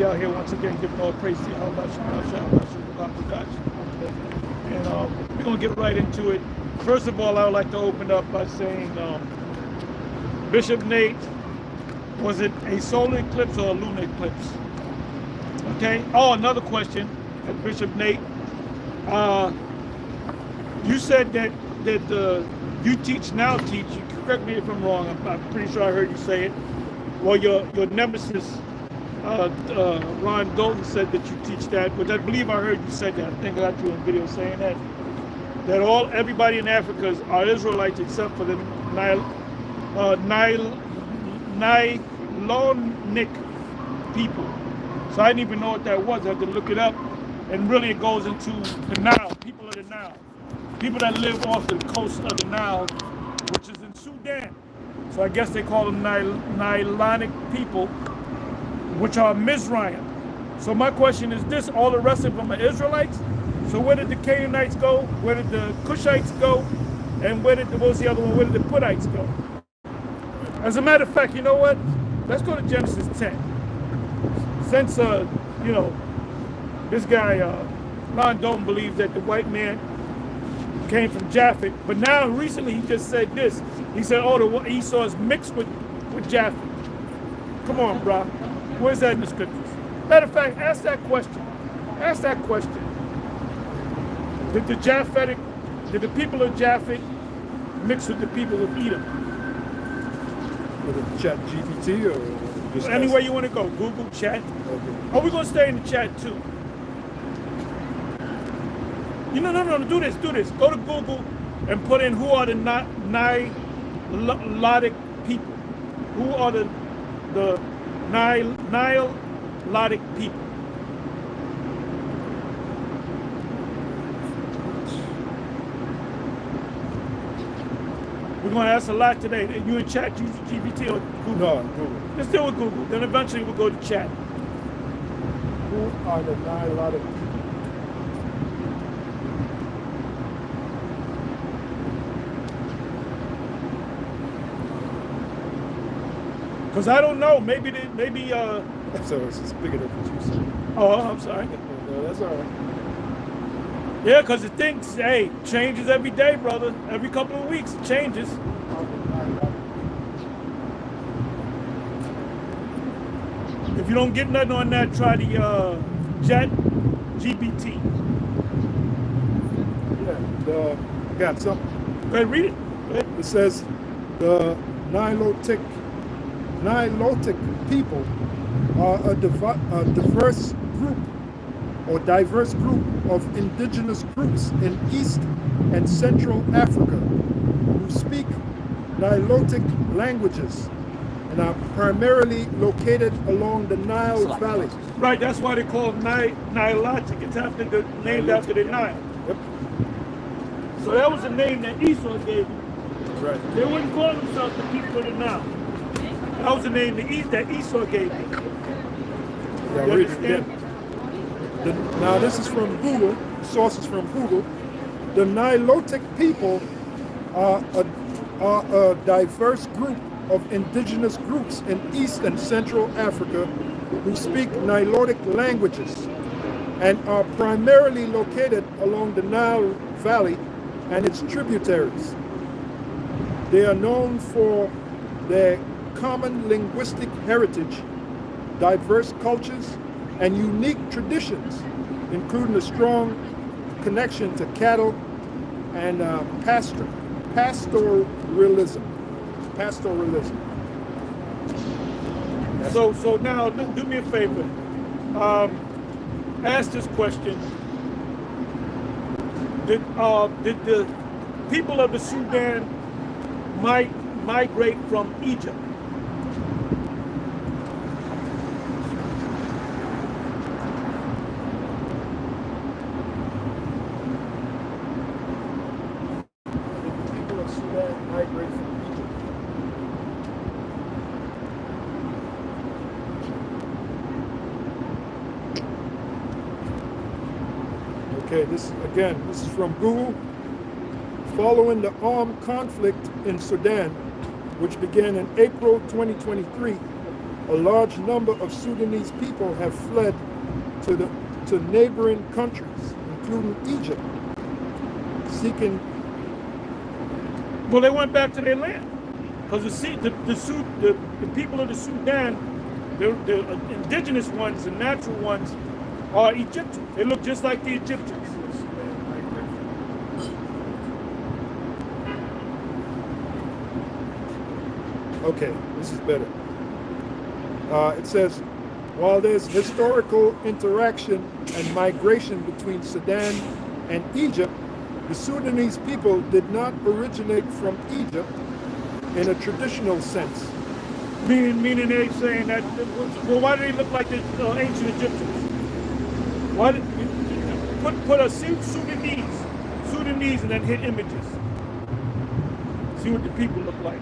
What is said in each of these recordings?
out here once again giving all praise to Allah and we're going to get right into it. First of all, I would like to open up by saying, Bishop Nate, was it a solar eclipse or a lunar eclipse? Okay. Oh, another question, Bishop Nate. You said that you teach now. You correct me if I'm wrong. I'm pretty sure I heard you say it. Well, your nemesis, Ron Dalton, said that you teach that, but I believe I heard you say that. I think I got you on video saying that everybody in Africa are Israelites except for the Nilotic people. So I didn't even know what that was. I had to look it up, and really it goes into the Nile, people of the Nile, people that live off the coast of the Nile, which is in Sudan. So I guess they call them Nilotic people, which are Mizraim. So my question is this: all the rest of them are Israelites? So where did the Canaanites go? Where did the Cushites go? And what was the other one? Where did the Puttites go? As a matter of fact, you know what? Let's go to Genesis 10. Since, you know, this guy, Ron Dalton, believes that the white man came from Japheth, but now recently he just said this. He said, oh, the Esau is mixed with Japheth. Come on, bro. Where's that in the scriptures? Matter of fact, ask that question. Ask that question. Did the people of Japheth mix with the people of Edom? With a chat GPT or just anywhere you want to go, Google, chat. Okay. Oh, we're going to stay in the chat too. No, do this. Go to Google and put in who are the Nilotic people. Who are the Nilotic people? We're going to ask a lot today. You in chat, use GPT or Google? No, Google. Let's deal with Google. Then eventually we'll go to chat. Who are the Nilotic people? Because I don't know. Maybe. So it's bigger than what you said. Oh, I'm sorry. No, that's all right. Yeah, because the things, hey, changes every day, brother. Every couple of weeks, it changes. If you don't get nothing on that, try the Chat GPT. Yeah, I got something. Go ahead, read it. Go ahead. It says the Nilotic people are a diverse group of indigenous groups in East and Central Africa who speak Nilotic languages and are primarily located along the Nile Valley. Right, that's why they call it Nilotic. It's named after the Nile. Yep. So that was the name that Esau gave them. Right. They wouldn't call themselves the people of the Nile. That was the name that Esau gave them. Yeah, read it again. Now this is from Google, sources from Google. The Nilotic people are a diverse group of indigenous groups in East and Central Africa who speak Nilotic languages and are primarily located along the Nile Valley and its tributaries. They are known for their common linguistic heritage, diverse cultures, and unique traditions, including a strong connection to cattle and pastoralism. So now, do me a favor. Ask this question. Did the people of the Sudan migrate from Egypt? Okay, this is from Google. Following the armed conflict in Sudan, which began in April 2023, a large number of Sudanese people have fled to neighboring countries, including Egypt, seeking. Well, they went back to their land because the people of the Sudan, the indigenous ones, the natural ones, are Egyptians. They look just like the Egyptians. Okay, this is better. It says, while there's historical interaction and migration between Sudan and Egypt, the Sudanese people did not originate from Egypt in a traditional sense. Meaning they're saying that, well, why do they look like the ancient Egyptians? Why did put a Sudanese and then hit images. See what the people look like.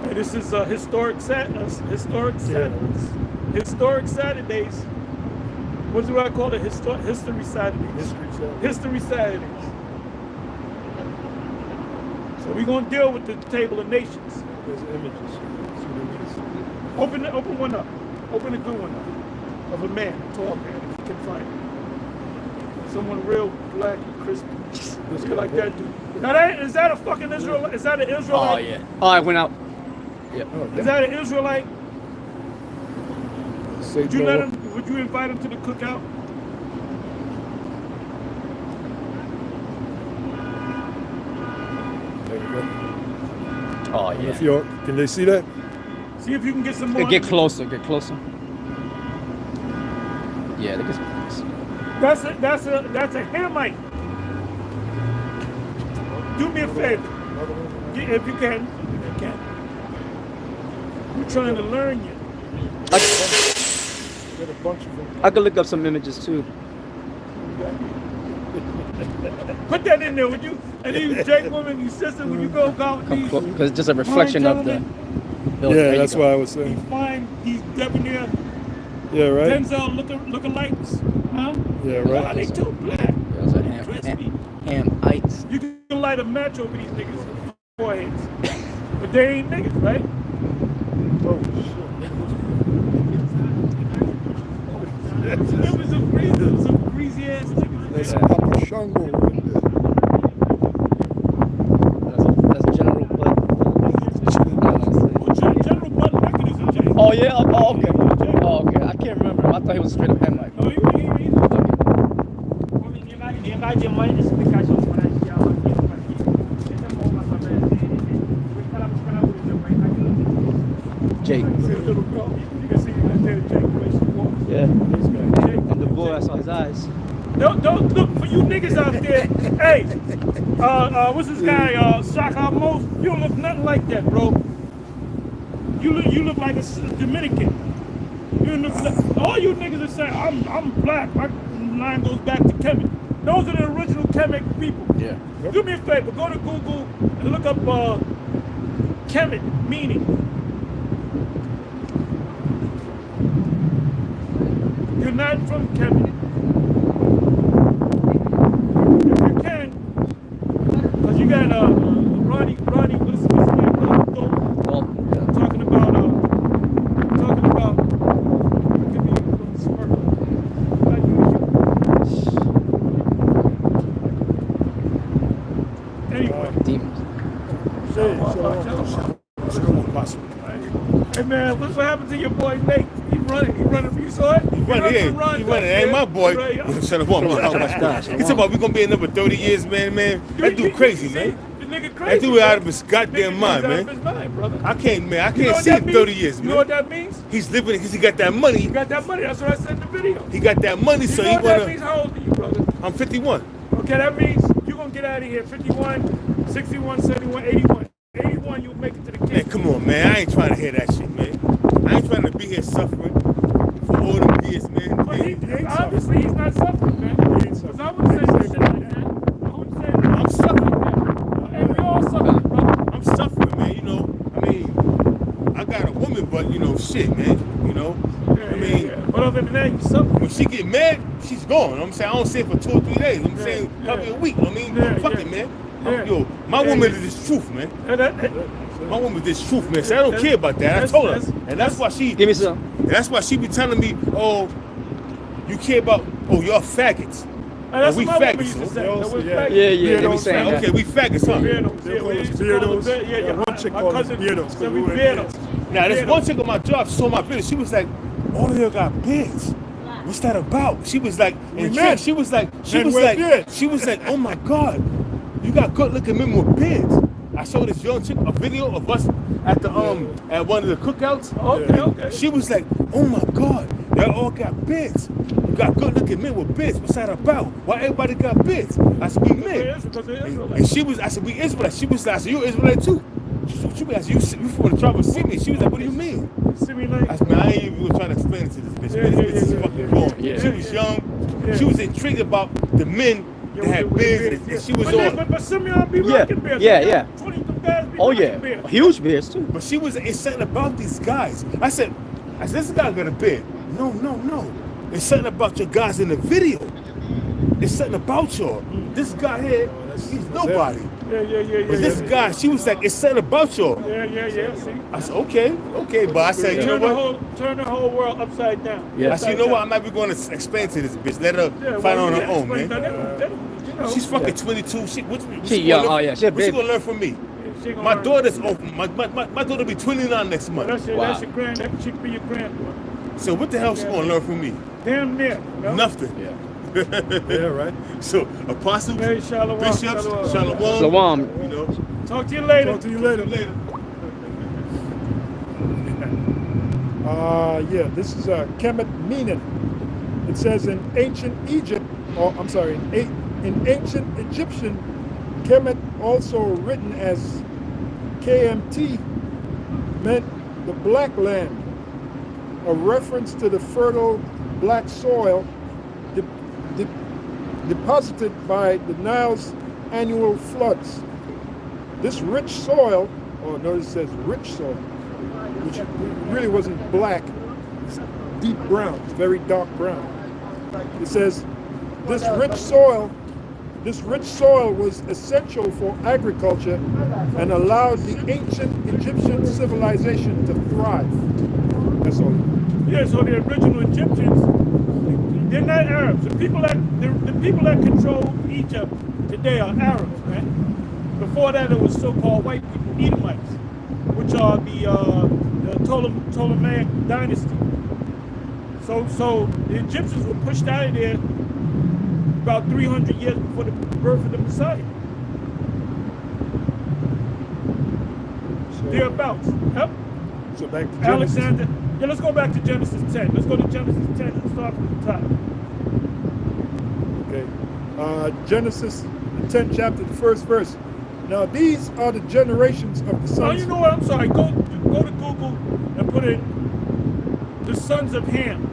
And this is historic Saturdays. Historic Saturdays. What do I call it? History Saturdays. History Saturdays. So we're gonna deal with the table of nations. There's images. Open one up. Open a good one up. Of a man, a tall man, if you can find it. Someone real black and crispy. Just like that dude. Now is that a fucking Israelite? Is that an Israelite? Oh yeah. Oh, I went out. Yeah. Is that an Israelite? Would you let him? Would you invite him to the cookout? There you go. Oh And yeah. if you're, can they see that? See if you can get some more. Get closer. Get closer. Yeah, they get. That's a Hamite. Do me a favor, if you can. We're trying to learn you. Get a bunch of them. I could look up some images too. Put that in there, would you? And you, Jake, woman, you sister, when you go with these, Because it's just a reflection of the. Yeah, that's why I was saying. You find these debonair Yeah, right. Denzel lookalikes, huh? Yeah, right. Oh, they too black. Those are Crispy. Hamites. You can light a match over these niggas' foreheads, but they ain't niggas, right? Oh shit. It was some greasy ass niggas. That's Papa Shango right there. That's General Bud. Well, General Bud mechanism, Jay. Oh yeah. Oh okay. Oh okay. I can't remember. I thought he was straight up Hamite. No, you ain't either. Jake. You can see right there, Jake. Yeah. And the boy, I saw his eyes. Don't look for you niggas out there. Hey, what's this guy? Shaka Most. You don't look nothing like that, bro. You look like a Dominican. You look like, all you niggas are saying I'm black. My line goes back to Kemet. Those are the original Kemet people. Yeah. Do me a favor. Go to Google and look up Kemet meaning. You're not from Kemet. If you can, because you got Ronnie, what's his name? Talking about give me a little smirk. Anyway. Demons. Hey man, what's what happened to your boy Nate? He running, you saw it? He running, ain't my boy. Shut up, man. He talking about we gonna be in number 30 years, man. That dude crazy, man. The nigga crazy. That dude out of his goddamn mind, man. I can't see him 30 years, man. You know what that means? He's living because he got that money. He got that money, that's what I said in the video. He got that money, so you he know what that wanna. means? How old are you, brother? I'm 51. Okay, that means you're gonna get out of here 51, 61, 71, 81. 81, you'll make it to the king. Man, come on, man. I ain't trying to hear that shit, man. I ain't trying to be here suffering for all them years, man. But obviously he's not suffering, man. Because I would say some shit like that. I would say that. I'm suffering, man. Hey, we all suffering, brother. I'm suffering, man. You know, I mean, I got a woman, but you know, shit, man. You know, Yeah. But other than that, you suffering. when she get mad, she's gone. I'm saying I don't say it for 2 or 3 days. I'm saying probably a week. I mean, fuck it, man. Yo, my woman is this truth, man. My woman is this truth, man. So I don't care about that. I told her, and that's why she. Give me some. And that's why she be telling me, oh, you care about, oh, y'all faggots. That's we what my woman faggots. used to say. Yeah. They be saying Okay, we faggots, huh? Beardos. One chick called us beardos. Now, this one chick on my job saw my video. She was like, all of y'all got beards. What's that about? She was like, intrigued. She was like, oh my God, you got good looking men with beards. I showed this young chick a video of us at the at one of the cookouts. Okay. She was like, oh my God, y'all all got beards. You got good looking men with beards. What's that about? Why everybody got beards? I said, we men. And she was, I said, we Israelites. She was like, I said, you Israelite too? She was like, you from the tribe of Simeon. She was like, what do you mean? I said, man, I ain't even trying to explain it to this bitch. This bitch is fucking wrong. She was young. She was intrigued about the men that had beards, and she was on. But Simeon be rocking beards. Yeah. 20 guys be Oh beards. huge beards too. But she was, it's something about these guys. I said, this guy got a beard. No. It's something about your guys in the video. It's something about y'all. This guy here, he's nobody. Yeah. But this guy, she was like, it's something about y'all. Yeah. See? I said, okay. But I said, you know what? Turn the whole world upside down. Yeah. I said, you know what? I'm not even going to explain to this bitch. Let her find on her own, man. She's fucking 22. She young. Oh yeah, she a What she baby. gonna learn from me? My daughter's open. My daughter be 29 next month. That's your grand. That chick be your granddaughter. So what the hell she gonna learn from me? Damn near. No? Nothing. Yeah, right. So apostles, Hey, shalom, bishops, shalom. Shalom. You know. Talk to you later. Talk to you later. This is Kemet Menon. It says in ancient Egypt, in ancient Egyptian, Kemet, also written as KMT, meant the black land, a reference to the fertile black soil deposited by the Nile's annual floods. This rich soil, notice it says rich soil, which really wasn't black, it's deep brown, very dark brown. It says this rich soil was essential for agriculture and allowed the ancient Egyptian civilization to thrive. That's all. Yeah, so the original Egyptians, they're not Arabs. The people that control Egypt today are Arabs, right? Before that, it was so-called white people, Edomites, which are the Ptolemaic dynasty. So the Egyptians were pushed out of there about 300 years before the birth of the Messiah. Thereabouts. Yep. So back to Genesis. Alexander. Yeah, let's go back to Genesis 10. Let's go to Genesis 10 and start from the top. Okay. Genesis, the 10th chapter, the first verse. Now these are the generations of the sons. Oh, you know what? I'm sorry. Go to Google and put in the sons of Ham.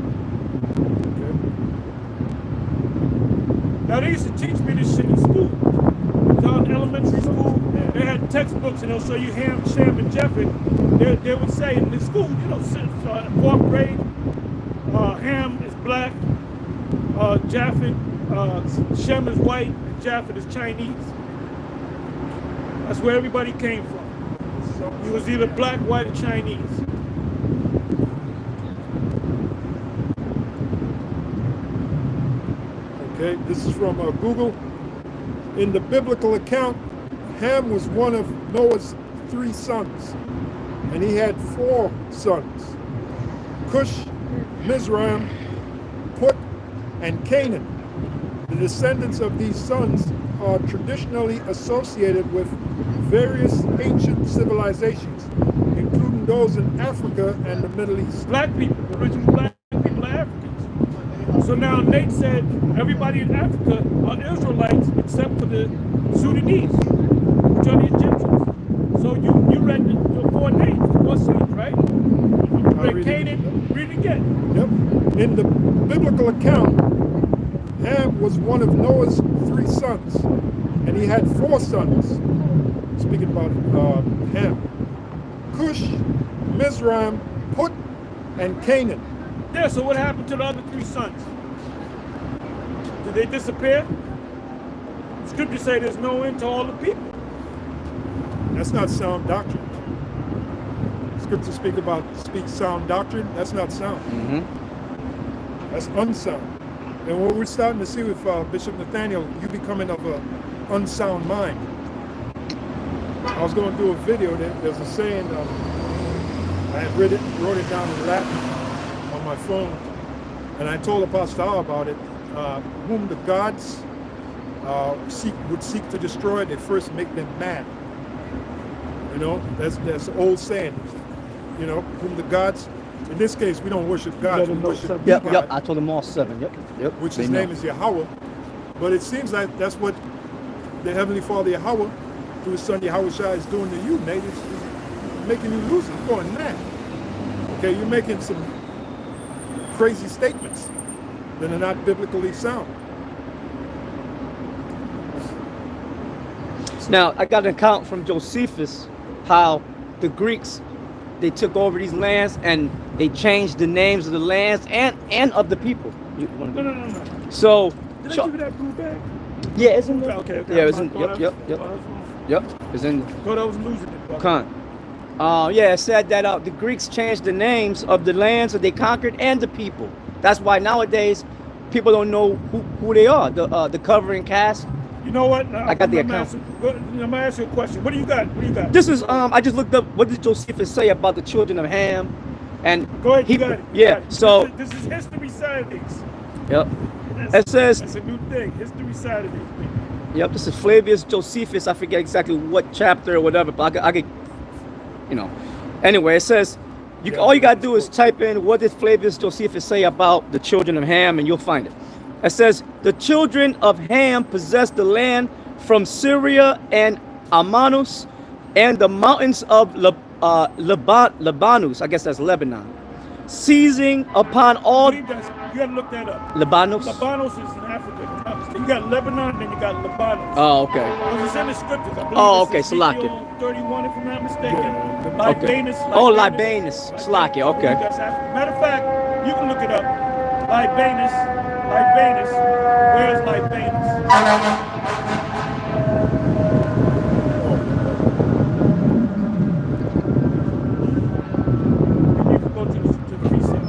Now, they used to teach me this shit in school. I was in elementary school. They had textbooks, and they'll show you Ham, Shem, and Japheth. They would say in the school, you know, 4th grade, Ham is black, Japheth, Shem is white, and Japheth is Chinese. That's where everybody came from. It was either black, white, or Chinese. Okay, this is from Google. In the biblical account, Ham was one of Noah's 3 sons, and he had 4 sons: Cush, Mizraim, Put, and Canaan. The descendants of these sons are traditionally associated with various ancient civilizations, including those in Africa and the Middle East. Black people, the original black people are Africans. So now Nate said everybody in Africa are Israelites except for the Sudanese, which are the Egyptians. So you read the 4 names, the 4 sons, right? You read Canaan, read it again. Yep. In the biblical account, Ham was one of Noah's 3 sons, and he had 4 sons. Speaking about Ham: Cush, Mizraim, Put, and Canaan. Yeah, so what happened to the other 3 sons? Did they disappear? Scripture say there's no end to all the people. That's not sound doctrine. Scripture speak sound doctrine. That's not sound. That's unsound. And what we're starting to see with Bishop Nathaniel, you becoming of an unsound mind. I was going to do a video. There's a saying. I had wrote it down in Latin on my phone, and I told Apostle Al about it. Whom the gods would seek to destroy, they first make them mad. You know, that's an old saying. You know, whom the gods. In this case, we don't worship God. We worship Yep, God, yep. I told them all 7. Yep. which his name is Yahweh. But it seems like that's what the Heavenly Father Yahweh, through his son Yahweh Shai, is doing to you, Nate. It's making you lose it. You're going mad. Okay, you're making some crazy statements that are not biblically sound. Now, I got an account from Josephus how the Greeks, they took over these lands and they changed the names of the lands and of the people. No. So, Did I give you that blue bag? yeah, it's in there. Okay. Yeah, it's in. Yep. It's in. Thought I was losing it. Con. Yeah, it said that the Greeks changed the names of the lands that they conquered and the people. That's why nowadays people don't know who they are. The covering cast. You know what? I got the account. I'm gonna ask you a question. What do you got? This is I just looked up what did Josephus say about the children of Ham, and Go ahead. You got it. Yeah. Got it. So this is history side of things. yep. It says That's a new thing. History side of these things. yep. This is Flavius Josephus. I forget exactly what chapter or whatever, but I could you know. Anyway, it says all you gotta do is type in what did Flavius Josephus say about the children of Ham, and you'll find it. It says the children of Ham possessed the land from Syria and Amanus and the mountains of Lebanus. I guess that's Lebanon. Seizing upon all. You gotta look that up. Lebanus. Lebanos is in Africa. You got Lebanon, then you got Lebanos. Oh, okay. Because it's in the scriptures. I believe Oh, it's okay. Ezekiel Salakia. 31, if I'm not mistaken. Yeah. Libanus. Oh, Libanus. Salakia. Okay. That's Africa. Matter of fact, you can look it up. Libanus. Where's Libanus? You can go to the precepts.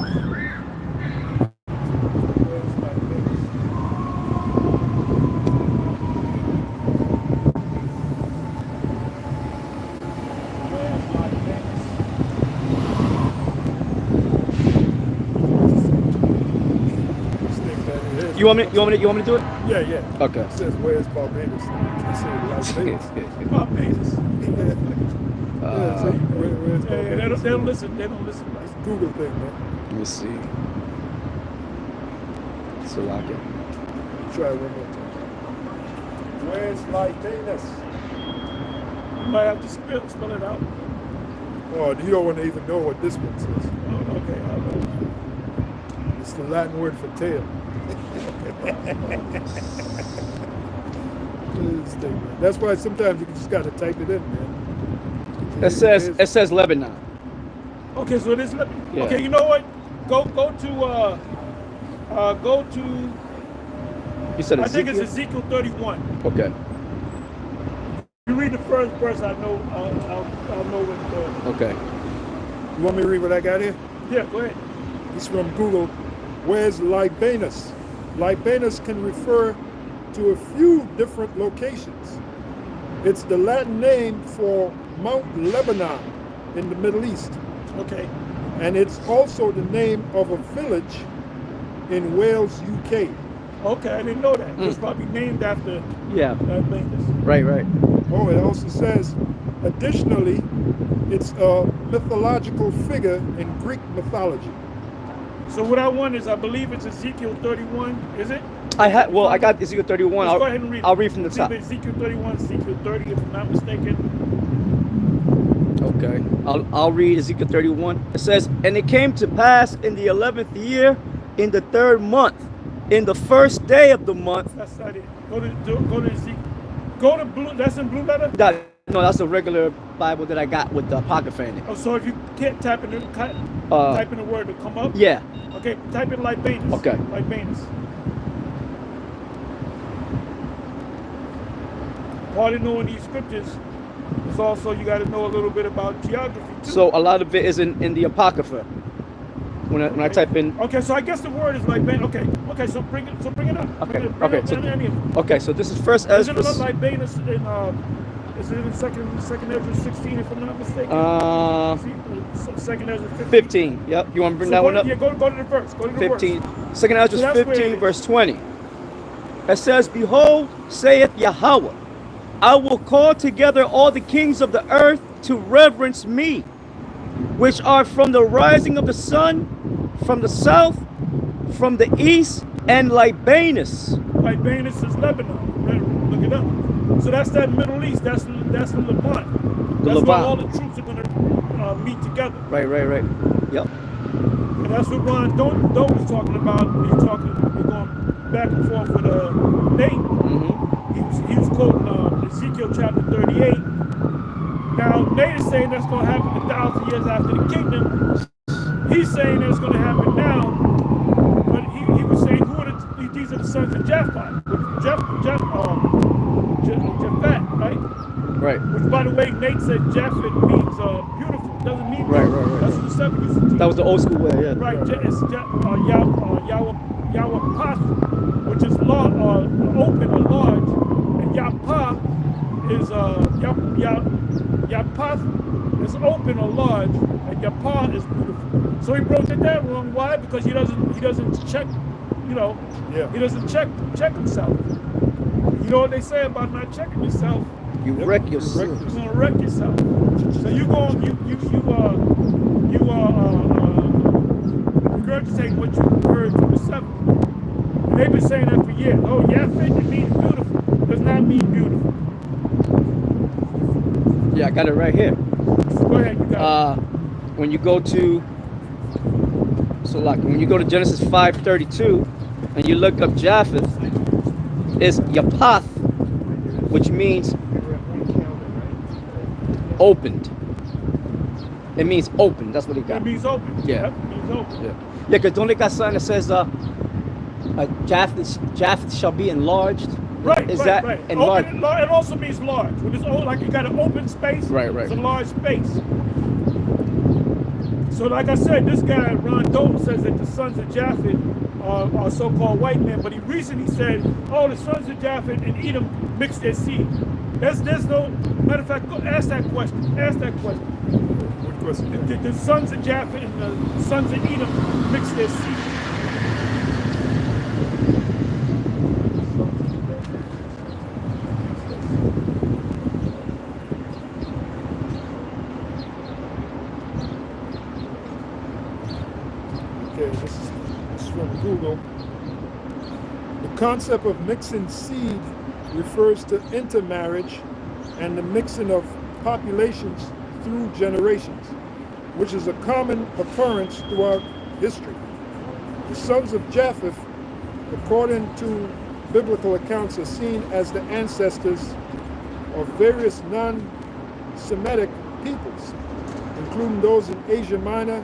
You want me to do it? Yeah. Okay. It says, where's Barbados? It says Las Barbados. Yeah, so where's They Barbados? don't listen. They don't listen. It's a Google thing, man. Let me see. Salakia. Try it one more time. Where's Libanus? You might have to spell it out. Oh, you don't want to even know what this one says. Oh, okay. I'll know. It's the Latin word for tail. This thing, man. That's why sometimes you just got to type it in, man. It says Lebanon. Okay, so this. Yeah. Okay, you know what? Go to. You said I think Ezekiel? it's Ezekiel 31. Okay. You read the first verse. I know. I'll know what. Okay. You want me to read what I got here? Yeah, go ahead. It's from Google. Where's Libanus? Libanus can refer to a few different locations. It's the Latin name for Mount Lebanon in the Middle East. Okay. And it's also the name of a village in Wales, UK. Okay, I didn't know that. It's probably named after Yeah. Libanus. Right. Oh, it also says, additionally, it's a mythological figure in Greek mythology. So what I want is, I believe it's Ezekiel 31. Is it? I got Ezekiel 31. Let's go ahead and read it. I'll read from the It's top. either Ezekiel 31, Ezekiel 30, if I'm not mistaken. Okay. I'll read Ezekiel 31. It says, and it came to pass in the 11th year, in the 3rd month, in the 1st day of the month. That's not it. Go to Ezekiel. Go to blue. That's in blue letter. No, that's a regular Bible that I got with the apocrypha in it. Oh, so if you can't type in the word to come up. Yeah. Okay, type in Libanus. Okay. Libanus. part of knowing these scriptures is also you got to know a little bit about geography too. So a lot of it is in the Apocrypha. When I type in. Okay, so I guess the word is like okay, so bring it up. Okay, Bring it up any of them. okay. So this is First Ezra. Isn't it like Libanus in is it in second Ezra 16 if I'm not mistaken? Second Ezra 15. Yep. You want to bring that one up? Yeah, go to the verse. Go to the 15. verse. Second Ezra So 15 verse 20. It says, "Behold, saith Yahweh, I will call together all the kings of the earth to reverence me, which are from the rising of the sun, from the south, from the east, and Libanus." Libanus is Lebanon. Look it up. So that's that Middle East. That's the Levant. That's where all the troops are going to meet together. Right. Yep. And that's what Ron Doe was talking about. He's going back and forth with Nate. He was quoting Ezekiel chapter 38. Now Nate is saying that's going to happen 1,000 years after the kingdom. He's saying that's going to happen now. But he was saying these are the sons of Japhet, Japhet, right? Right. Which, by the way, Nate said Japhet means beautiful. It doesn't mean Right. That's what the 70s. That was the old school way, yeah. Right. It's Yahweh, which is open or large, and Yapah is Yapath is open or large, and Yapah is beautiful. So he broke it down wrong. Why? Because he doesn't check. He doesn't check himself. You know what they say about not checking yourself? You wreck yourself. You're gonna wreck yourself. So you regurgitate what you heard from the 7. And they've been saying that for years. Oh, Yaphet, it means beautiful. It does not mean beautiful. Yeah, I got it right here. Go ahead, you got it. When you go to Genesis 5:32 and you look up Japheth, it's Yapath, which means opened. It means open. That's what it got. It means open. Yeah. It means open. Yeah, because don't they got something that says Japheth shall be enlarged? Right. Is right, that right. enlarged? Open, it also means large. When it's like you got an open space, Right. It's a large space. So like I said, this guy, Ron Doe, says that the sons of Japheth are so-called white men, but he recently said, oh, the sons of Japheth and Edom mixed their seed. There's no, matter of fact, go ask that question. Ask that question. What question? Did the sons of Japheth and the sons of Edom mix their seed? Okay, this is from Google. The concept of mixing seed refers to intermarriage and the mixing of populations through generations, which is a common occurrence throughout history. The sons of Japheth, according to biblical accounts, are seen as the ancestors of various non-Semitic peoples, including those in Asia Minor,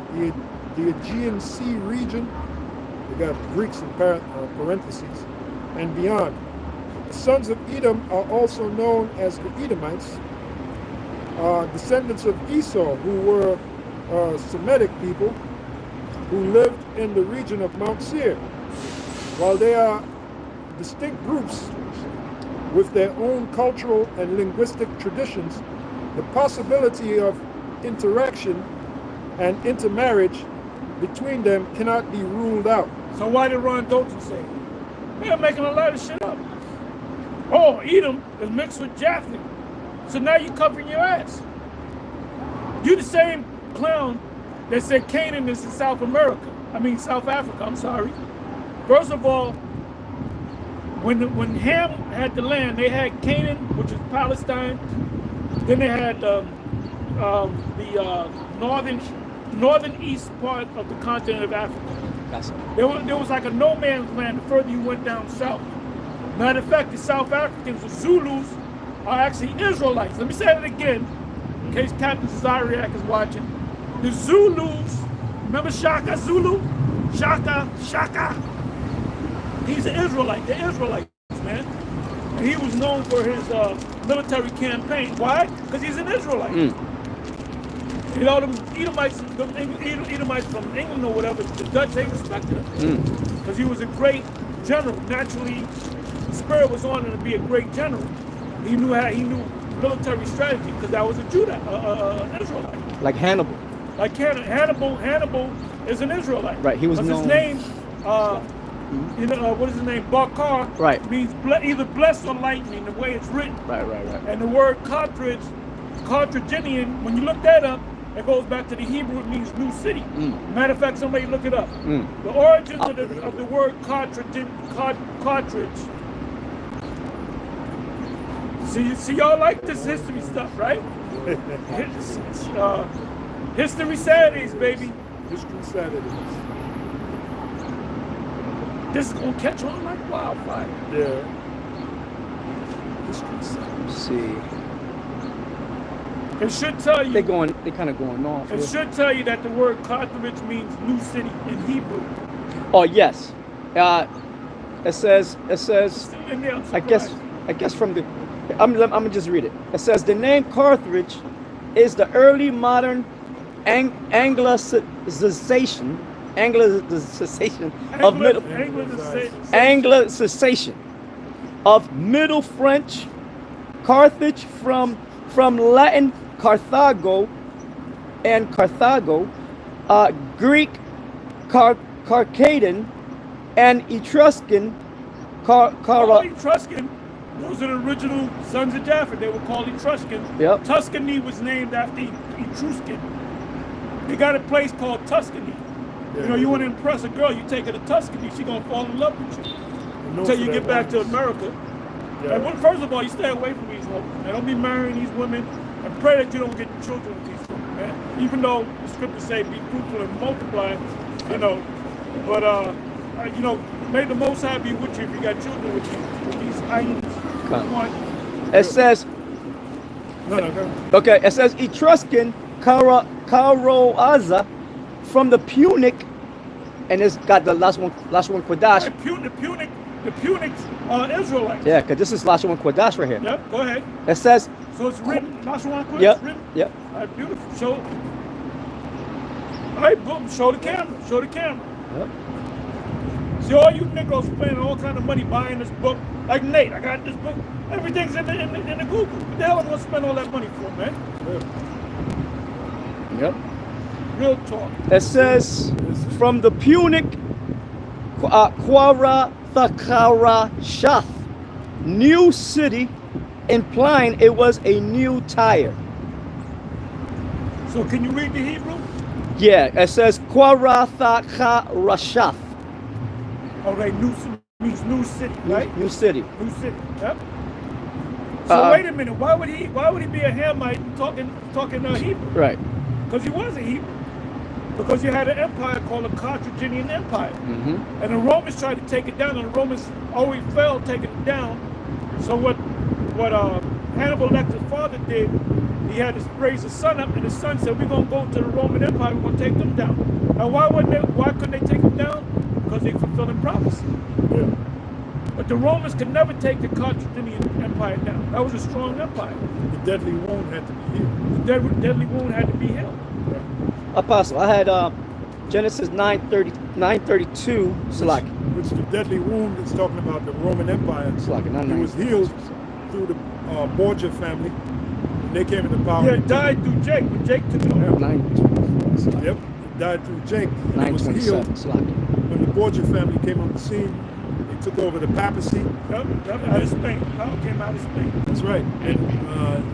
the Aegean Sea region, we got Greeks in parentheses, and beyond. The sons of Edom are also known as the Edomites, descendants of Esau, who were Semitic people who lived in the region of Mount Seir. While they are distinct groups with their own cultural and linguistic traditions, the possibility of interaction and intermarriage between them cannot be ruled out. So why did Ron Dalton say? They're making a lot of shit up. Oh, Edom is mixed with Japheth. So now you're covering your ass. You the same clown that said Canaan is in South Africa, I'm sorry. First of all, when Ham had the land, they had Canaan, which is Palestine. Then they had the northern east part of the continent of Africa. There was like a no man's land the further you went down south. Matter of fact, the South Africans, the Zulus, are actually Israelites. Let me say it again, in case Captain Zariak is watching. The Zulus, remember Shaka Zulu? Shaka. He's an Israelite. They're Israelites, man. And he was known for his military campaign. Why? Because he's an Israelite. You know, them Edomites from England or whatever, the Dutch, they respected him. Because he was a great general. Naturally, the spirit was on him to be a great general. He knew military strategy because that was a Judah, an Israelite. Like Hannibal. Like Hannibal is an Israelite. Right, he was known. His name, what is his name? Bakar. Right. Means either blessed or lightning, the way it's written. Right. And the word Carthage, Carthaginian, when you look that up, it goes back to the Hebrew, it means new city. Matter of fact, somebody look it up. The origins of the word cartridge. See, y'all like this history stuff, right? History Saturdays, baby. History Saturdays. This is gonna catch on like wildfire. Yeah. History Saturdays. Let's see. It should tell you. They kind of going off. It should tell you that the word Carthage means new city in Hebrew. Oh yes. It says. Still in there, I'm I guess from the. I'm gonna just read it. It says the name Carthage is the early modern Anglicization of Middle French Carthage from Latin Carthago and Carthago, Greek Carcadian and Etruscan Etruscan. Those are the original sons of Japheth. They were called Etruscans. Yep. Tuscany was named after Etruscan. They got a place called Tuscany. Yeah, you know, you want to impress a girl, you take her to Tuscany, she's going to fall in love with you. Until you get back to America. Yeah. And first of all, you stay away from these women. And don't be marrying these women. And pray that you don't get children with these women, man. Even though the scriptures say be fruitful and multiply, you know. But, you know, may the Most High be with you if you got children with you, with these items. It says. No, go. Okay, it says Etruscan Caroaza from the Punic, and it's got the last one Quadash. The Punics are Israelites. Yeah, because this is last one Quadash right here. Yep, go ahead. It says. So it's written, last one Quadash? Yep. Written? Yep. All right, beautiful. Show. All right, boom. Show the camera. Yep. See, all you Negroes spending all kind of money buying this book. Like Nate, I got this book. Everything's in the Google. What the hell am I going to spend all that money for, man? Yep. Real talk. It says from the Punic Shath, new city, implying it was a new Tyre. So can you read the Hebrew? Yeah, it says Rashath. Okay, means new city, right? New city. New city. Yep. So wait a minute. Why would he be a Hamite talking Hebrew? Right. Because he was a Hebrew. Because you had an empire called the Carthaginian Empire. And the Romans tried to take it down, and the Romans always failed taking it down. So what Hannibal Lecter's father did, he had to raise his son up, and his son said, we're going to go to the Roman Empire, we're going to take them down. Now why couldn't they take them down? Because they fulfilling prophecy. Yeah. But the Romans could never take the Carthaginian Empire down. That was a strong empire. The deadly wound had to be healed. The deadly wound had to be healed. Apostle, I had Genesis 9:32. Which the deadly wound is talking about the Roman Empire. It was healed through the Borgia family. And they came into power. Yeah, it died through Jake, but Jake took it over. Yep, it died through Jake. It was healed 9:27. when the Borgia family came on the scene. They took over the papacy. Yep, out of Spain. Power came out of Spain. That's right. And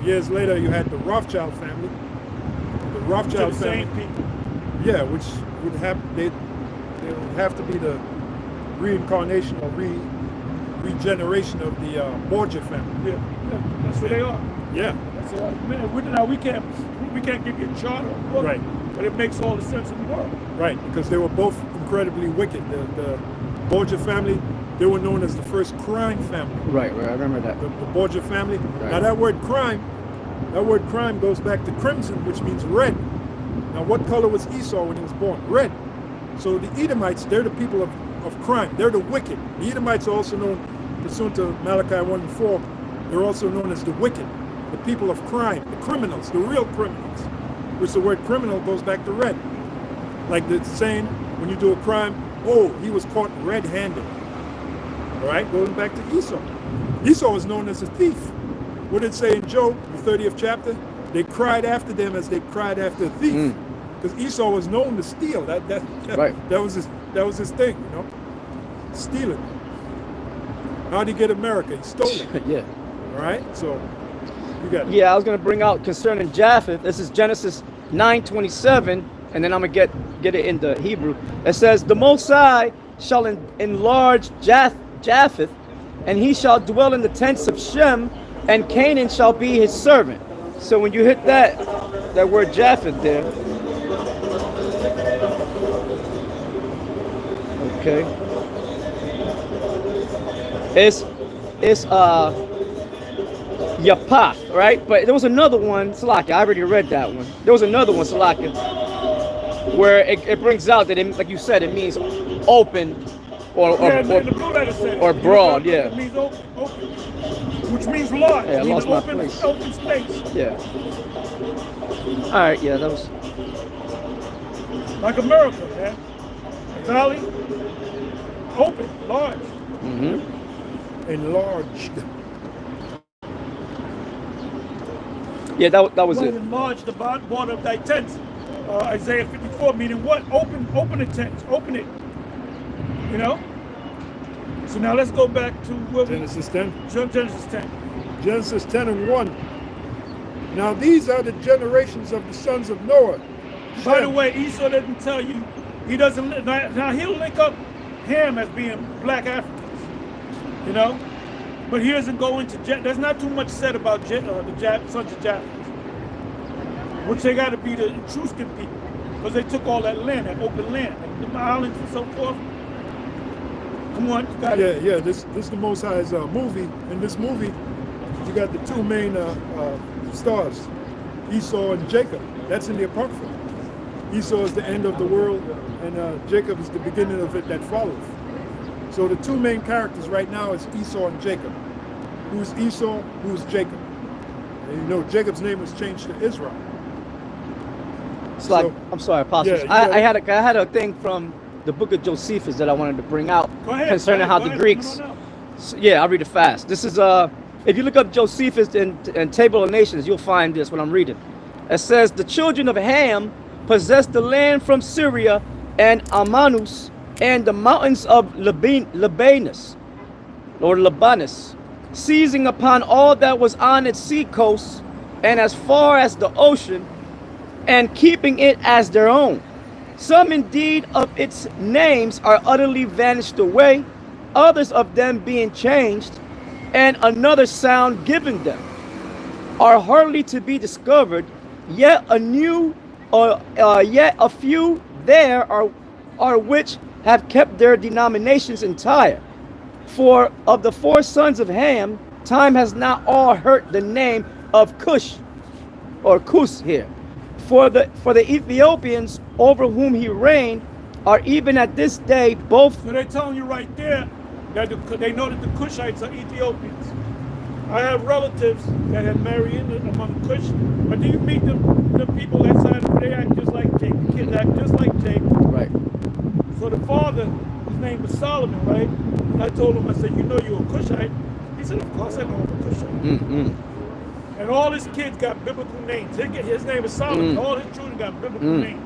years later, you had the Rothschild family. The Rothschild family. Same people. Yeah, which would have they would have to be the reincarnation or regeneration of the Borgia family. Yeah, that's what they are. Yeah. That's all. Man, we can't give you a charter or a book, Right. but it makes all the sense in the world. Right, because they were both incredibly wicked. The Borgia family, they were known as the first crime family. Right, I remember that. The Borgia family. Right. Now that word crime goes back to crimson, which means red. Now what color was Esau when he was born? Red. So the Edomites, they're the people of crime. They're the wicked. The Edomites are also known, pursuant to Malachi 1:4, They're also known as the wicked, the people of crime, the criminals, the real criminals, which the word criminal goes back to red. Like the saying, when you do a crime, oh, he was caught red-handed. All right, going back to Esau. Esau was known as a thief. What did it say in Job, the 30th chapter? They cried after them as they cried after a thief. Because Esau was known to steal. That was his thing, you know, stealing. How did he get America? He stole it. Yeah. All right, so you got it. Yeah, I was going to bring out concerning Japheth. This is Genesis 9:27, and then I'm going to get it into Hebrew. It says, the Most High shall enlarge Japheth, and he shall dwell in the tents of Shem, and Canaan shall be his servant. So when you hit that word Japheth there, okay, it's Yapath, right? But there was another one, Salaki. I already read that one. There was another one, Salaki, where it brings out that, like you said, it means open or broad. Yeah. It means open, which means large. Yeah, I lost my place. Open space. Yeah. All right. Yeah, that was like America, man. Valley, open, large. Enlarged. Yeah, that was Well, it. enlarge the border of thy tents. Isaiah 54, meaning what? Open the tents, open it. You know? So now let's go back to Genesis 10. Genesis 10. Genesis 10 and 1. Now these are the generations of the sons of Noah. By the Shem. way, Esau doesn't tell you, he doesn't, now he'll link up Ham as being black Africans, you know? But he doesn't go into, there's not too much said about the sons of Japheth, which they got to be the Etruscan people, because they took all that land, that open land, and the islands and so forth. Come on, you got it. Yeah, this is the Most High's movie. In this movie, you got the two main stars, Esau and Jacob. That's in the Apocrypha. Esau is the end of the world, and Jacob is the beginning of it that follows. So the two main characters right now is Esau and Jacob. Who's Esau? Who's Jacob? And you know, Jacob's name was changed to Israel. It's like, I'm sorry, Apostles. Yeah, I had a thing from the book of Josephus that I wanted to bring out concerning how the Greeks. Yeah, I'll read it fast. This is if you look up Josephus and Table of Nations, you'll find this when I'm reading. It says the children of Ham possessed the land from Syria and Amanus and the mountains of Libanus, or Libanus, seizing upon all that was on its sea coast and as far as the ocean, and keeping it as their own. Some indeed of its names are utterly vanished away, others of them being changed, and another sound given them, are hardly to be discovered, yet yet a few there are which have kept their denominations entire. For of the four sons of Ham, time has not all heard the name of Cush, or Kus here. For the Ethiopians over whom he reigned are even at this day both. So they're telling you right there that they know that the Cushites are Ethiopians. I have relatives that have married in among Cush, but do you meet the people that side of they act just like Jacob? Kids act just like Jacob. Right. So the father, his name was Solomon, right? And I told him, I said, you know you're a Cushite? He said, of course I know I'm a Cushite. And all his kids got biblical names. His name is Solomon. All his children got biblical names.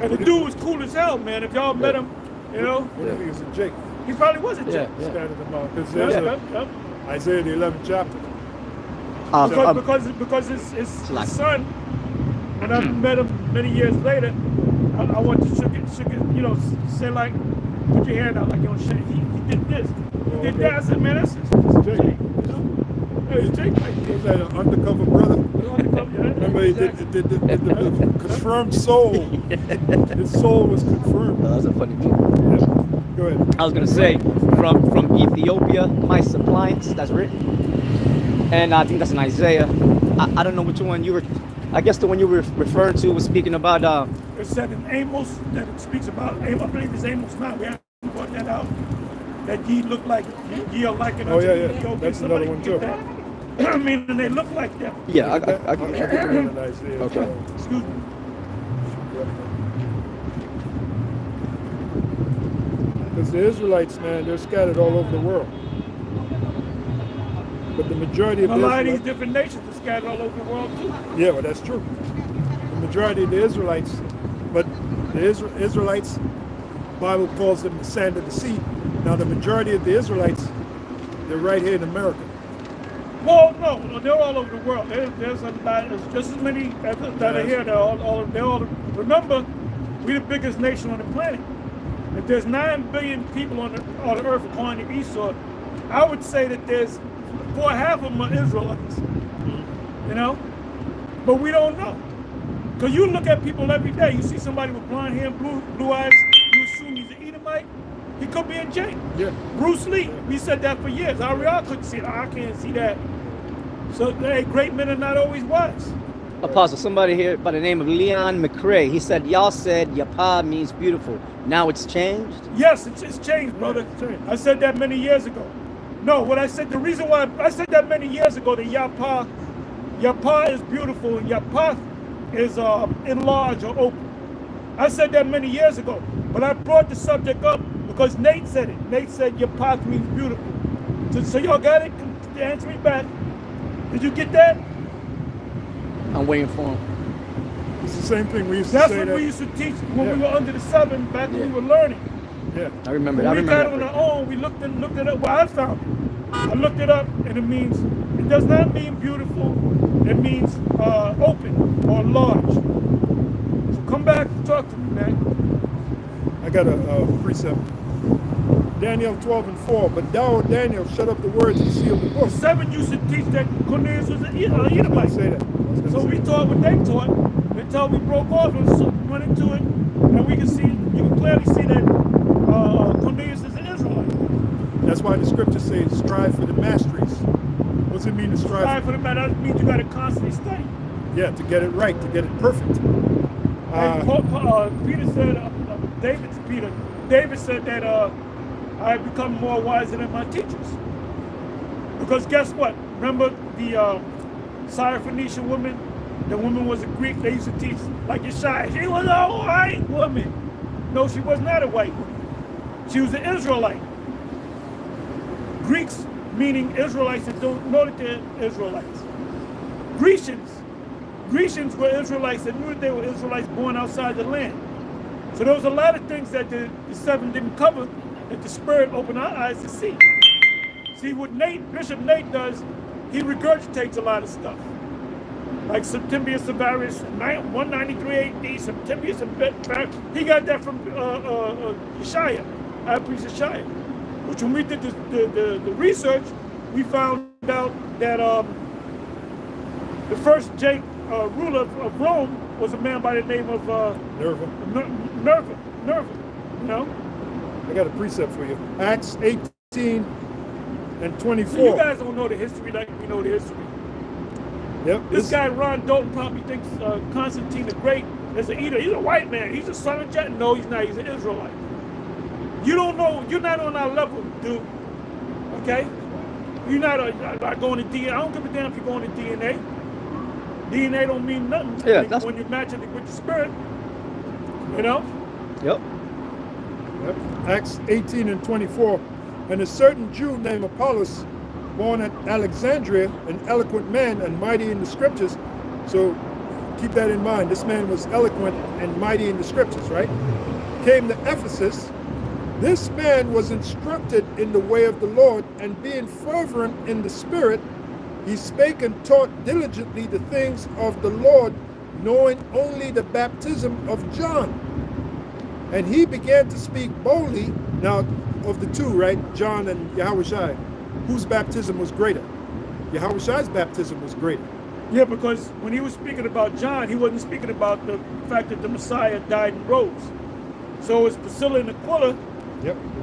And the dude was cool as hell, man. If y'all met him, you know. What if he was a Jacob? He probably was a Jacob. Scattered them out. Because there's Isaiah the 11th chapter. Because his son, when I met him many years later, I want to shook it, you know, say like, put your hand out like you're on shit. He did this. He did that. I said, man, that's Jake. It's Jake. Was that an undercover brother? Remember, he did the confirmed soul. His soul was confirmed. That was a funny movie. Yeah. Go ahead. I was gonna say from Ethiopia, my suppliance. That's written, and I think that's in Isaiah. I don't know which one you were. I guess the one you were referring to was speaking about. It said in Amos that it speaks about. I believe it's Amos 9. We haven't brought that out. that ye look like, ye are like an Oh, yeah, yeah. Ethiopian. That's Somebody another one, get too. that. Meaning they look like them. Yeah, I I'll get give that. you one in Isaiah. Okay. Excuse me. Because the Israelites, man, they're scattered all over the world. But the majority of A the lot of these Israelites, different nations are scattered all over the world too. yeah, well, that's true. The majority of the Israelites, but the Israelites, Bible calls them the sand of the sea. Now, the majority of the Israelites, they're right here in America. Well, no, they're all over the world. There's a lot, there's just as many that are here. They're all. Remember, we're the biggest nation on the planet. If there's 9 billion people on the earth, according to Esau, I would say that there's half of them are Israelites. You know, but we don't know. Because you look at people every day. You see somebody with blonde hair and blue eyes, you assume he's an Edomite. He could be in jail. Yeah. Bruce Lee, we said that for years. Ariel couldn't see it. I can't see that. So, hey, great men are not always wise. Apostle, somebody here by the name of Leon McCrae, he said, y'all said Yapa means beautiful. Now it's changed? Yes, it's changed, brother. I said that many years ago. No, what I said, the reason why I said that many years ago, that Yapa is beautiful and Yapa is enlarged or open. I said that many years ago, but I brought the subject up because Nate said it. Nate said Yapa means beautiful. So y'all got it? Answer me back. Did you get that? I'm waiting for him. It's the same thing we used to That's say what that. we used to teach when we were under the sun, back when we were learning. Yeah. I remember. When I we remember. got on our own, we looked it up. Well, I found it. I looked it up, and it means, it does not mean beautiful. It means open or large. So come back and talk to me, man. I got a precept. Daniel 12:4. But thou, O Daniel, shut up the words and seal the book. 7 used to teach that Cornelius was an I was gonna Edomite. say that. So we taught what they taught until we broke off and went into it, and we can see, you can clearly see that Cornelius is an Israelite. That's why the scriptures say strive for the masteries. What's it mean to strive? Strive for the matter. That means you got to constantly study. Yeah, to get it right, to get it perfect. Peter said, David said that I have become more wiser than my teachers. Because guess what? Remember the Syrophoenician woman? The woman was a Greek. They used to teach like Yeshua. She was a white woman. No, she was not a white woman. She was an Israelite. Greeks, meaning Israelites that don't know that they're Israelites. Grecians were Israelites that knew that they were Israelites born outside the land. So there was a lot of things that the 7 didn't cover that the Spirit opened our eyes to see. See, what Bishop Nate does, he regurgitates a lot of stuff. Like Septimius Severus, 193 AD, Septimius Severus, he got that from Yeshaya, High Priest Yeshaya. Which when we did the research, we found out that the first ruler of Rome was a man by the name of Nerva, you know? I got a precept for you. Acts 18 and 24. So you guys don't know the history like we know the history. Yep. This guy, Ron Dalton, probably thinks Constantine the Great is an Edom. He's a white man. He's a son of Jet. No, he's not. He's an Israelite. You don't know. You're not on our level, dude. Okay? You're not going to DNA. I don't give a damn if you're going to DNA. DNA don't mean nothing when you match it with the Spirit. You know? Yep. Acts 18 and 24. And a certain Jew named Apollos, born at Alexandria, an eloquent man and mighty in the scriptures. So keep that in mind. This man was eloquent and mighty in the scriptures, right? Came to Ephesus. This man was instructed in the way of the Lord, and being fervent in the Spirit, he spake and taught diligently the things of the Lord, knowing only the baptism of John. And he began to speak boldly. Now, of the two, right, John and Yahushua, whose baptism was greater? Yahushua's baptism was greater. Yeah, because when he was speaking about John, he wasn't speaking about the fact that the Messiah died and rose. So it's Priscilla and Aquilla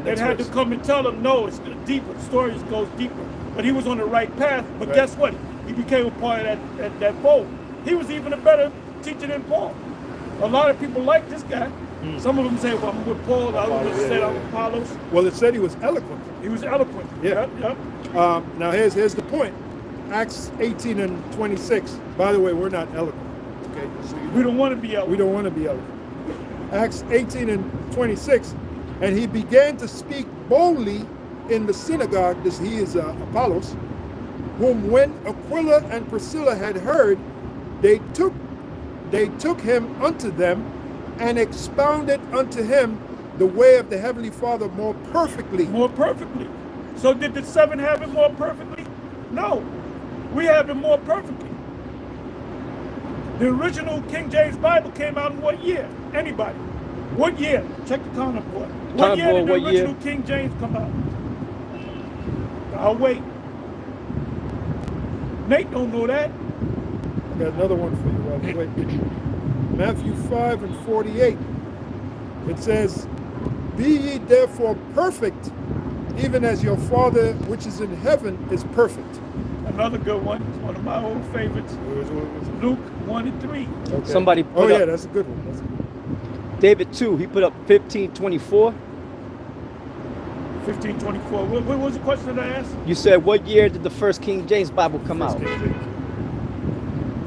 that had to come and tell him, no, it's deeper. The story goes deeper. But he was on the right path. But guess what? He became a part of that fold. He was even a better teacher than Paul. A lot of people like this guy. Some of them say, well, I'm with Paul. The other ones said I'm with Apollos. Well, it said he was eloquent. He was eloquent. Yeah. Yep. Now here's the point. Acts 18 and 26. By the way, we're not eloquent. Okay. So We don't want to be eloquent. we don't want to be eloquent. Acts 18 and 26. And he began to speak boldly in the synagogue. He is Apollos, whom when Aquilla and Priscilla had heard, they took him unto them and expounded unto him the way of the Heavenly Father more perfectly. More perfectly. So did the 7 have it more perfectly? No. We have it more perfectly. The original King James Bible came out in what year? Anybody? What year? Check the comment board. What year did the original King James come out? I'll wait. Nate don't know that. I got another one for you. While we wait. Matthew 5 and 48. It says, "Be ye therefore perfect, even as your Father which is in heaven is perfect." Another good one. It's one of my old favorites. Luke 1 and 3. Okay. Somebody put Oh yeah, up that's a good one. That's a good one. David 2. He put up 15:24. 1524. What was the question that I asked? You said, what year did the first King James Bible come out?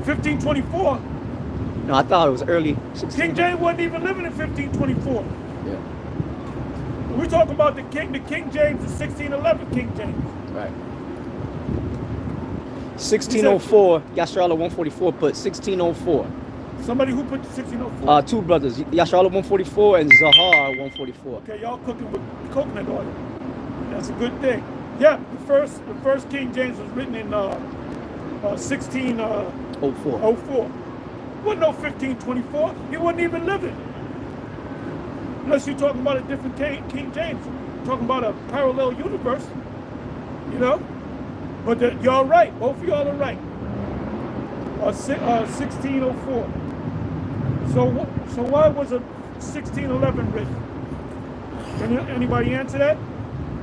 1524. No, I thought it was early 16. King James wasn't even living in 1524. Yeah, We're talking about the King James, the 1611 King James. right. 1604. Yasharala 144 put 1604. Somebody who put the 1604. Two brothers, Yasharala 144 and Zahar 144. Okay, y'all cooking with coconut oil. That's a good thing. Yeah, the first King James was written in 1604. Wasn't no 1524. He wasn't even living. Unless you're talking about a different King James. Talking about a parallel universe. You know? But y'all right. Both of y'all are right. 1604. So why was a 1611 written? Can anybody answer that?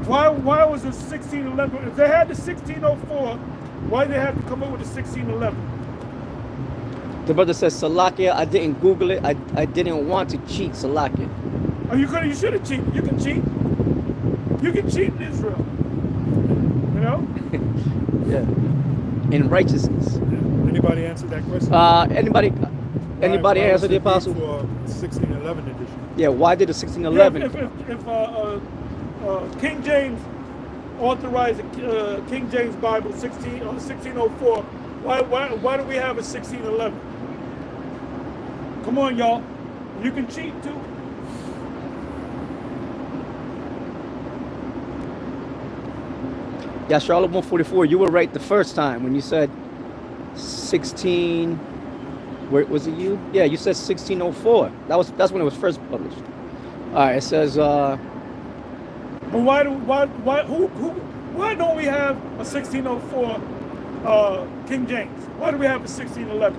Why was it 1611? If they had the 1604, why did they have to come up with the 1611? The brother says, Salakia, I didn't Google it. I didn't want to cheat, Salakia. Oh, you should have cheated. You can cheat. You can cheat in Israel. You know? Yeah. In righteousness. Yeah. Anybody answer that question? Anybody Why answer was the it apostle? for 1611 edition? Yeah, why did the 1611? If King James authorized the King James Bible 1604, why do we have a 1611? Come on, y'all. You can cheat too. Yeah, Charlotte 144, you were right the first time when you said 16. Where was it you? Yeah, you said 1604. That's when it was first published. All right, it says But why don't we have a 1604 King James? Why do we have a 1611?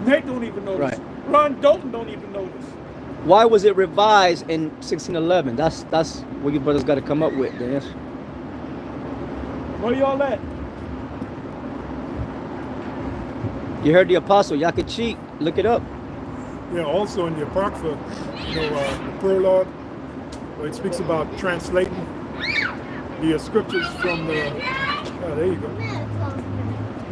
Nate don't even know this. Right. Ron Dalton don't even know this. why was it revised in 1611? That's what you brothers got to come up with, Dennis. Where y'all at? You heard the apostle, y'all could cheat. Look it up. Yeah, also in the Apocrypha, the prologue, where it speaks about translating the scriptures from the. Oh, there you go.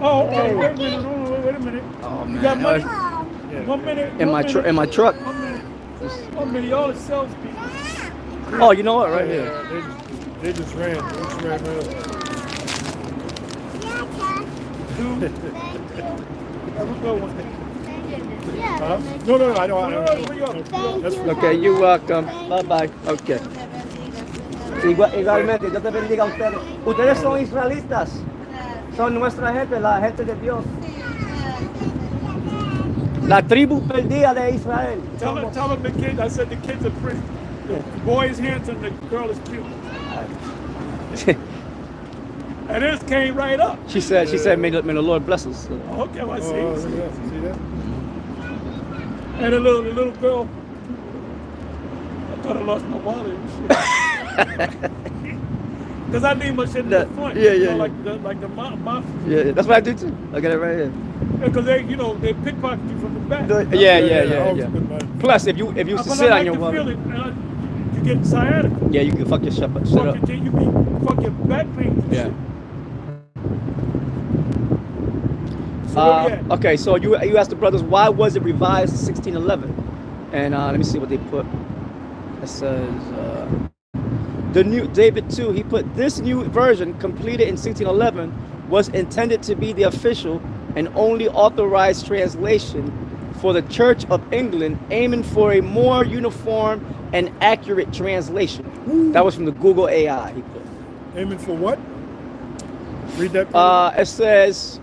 Oh, wait a minute. Wait a minute. Oh, You got money? Yeah. 1 minute. In my truck. 1 minute. 1 minute. Y'all are salespeople. Oh, you know what? Right here. Yeah, they just ran. They just ran right up. Dude. Have a good one. Huh? No, I don't. That's Okay, you're welcome. Bye-bye. Okay. Igualmente, Dios te bendiga a ustedes. Ustedes son israelitas. Son nuestra gente, la gente de Dios. La tribu perdida de Israel. Tell him the kids. I said the kids are pretty. The boy is handsome, the girl is cute. And this came right up. She said, may the Lord bless us. Okay, well, I see. look at that. See that? And the little girl. I thought I lost my wallet and shit. Because I need my shit in the front. Yeah, you yeah, know, yeah. like the mafia. Yeah, that's what I do too. Look at it right here. Because they, you know, they pickpocket you from the back. Yeah. always been my- Plus, if you used to sit on your feel woman, it, you get sciatica. yeah, you can fuck your shit up. Fuck your back pain. And Yeah. shit. So where we at? Okay, so you asked the brothers why was it revised in 1611, and let me see what they put. It says the new David 2. He put this new version completed in 1611 was intended to be the official and only authorized translation for the Church of England, aiming for a more uniform and accurate translation. That was from the Google AI. He put. Aiming for what? Read that. It says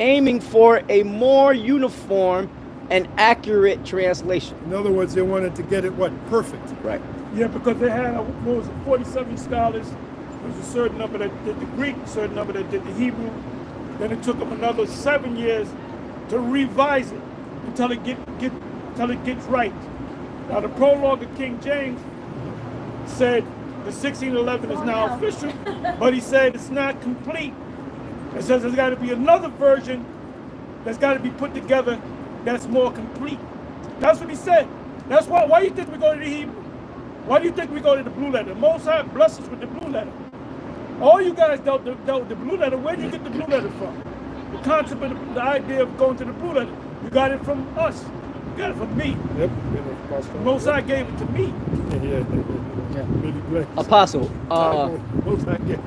aiming for a more uniform and accurate translation. In other words, they wanted to get it what? Perfect. Right. Yeah, because they had, what was it, 47 scholars. There was a certain number that did the Greek, a certain number that did the Hebrew. Then it took them another 7 years to revise it until it gets right. Now the prologue of King James said the 1611 is now official, but he said it's not complete. It says there's got to be another version that's got to be put together that's more complete. That's what he said. That's why do you think we go to the Hebrew? Why do you think we go to the blue letter? Most High bless us with the blue letter. All you guys dealt with the blue letter. Where did you get the blue letter from? The concept of the idea of going to the blue letter. You got it from us. You got it from me. Yep. Most High gave it to me. Yeah. Really blessed. Apostle. Most High gave it.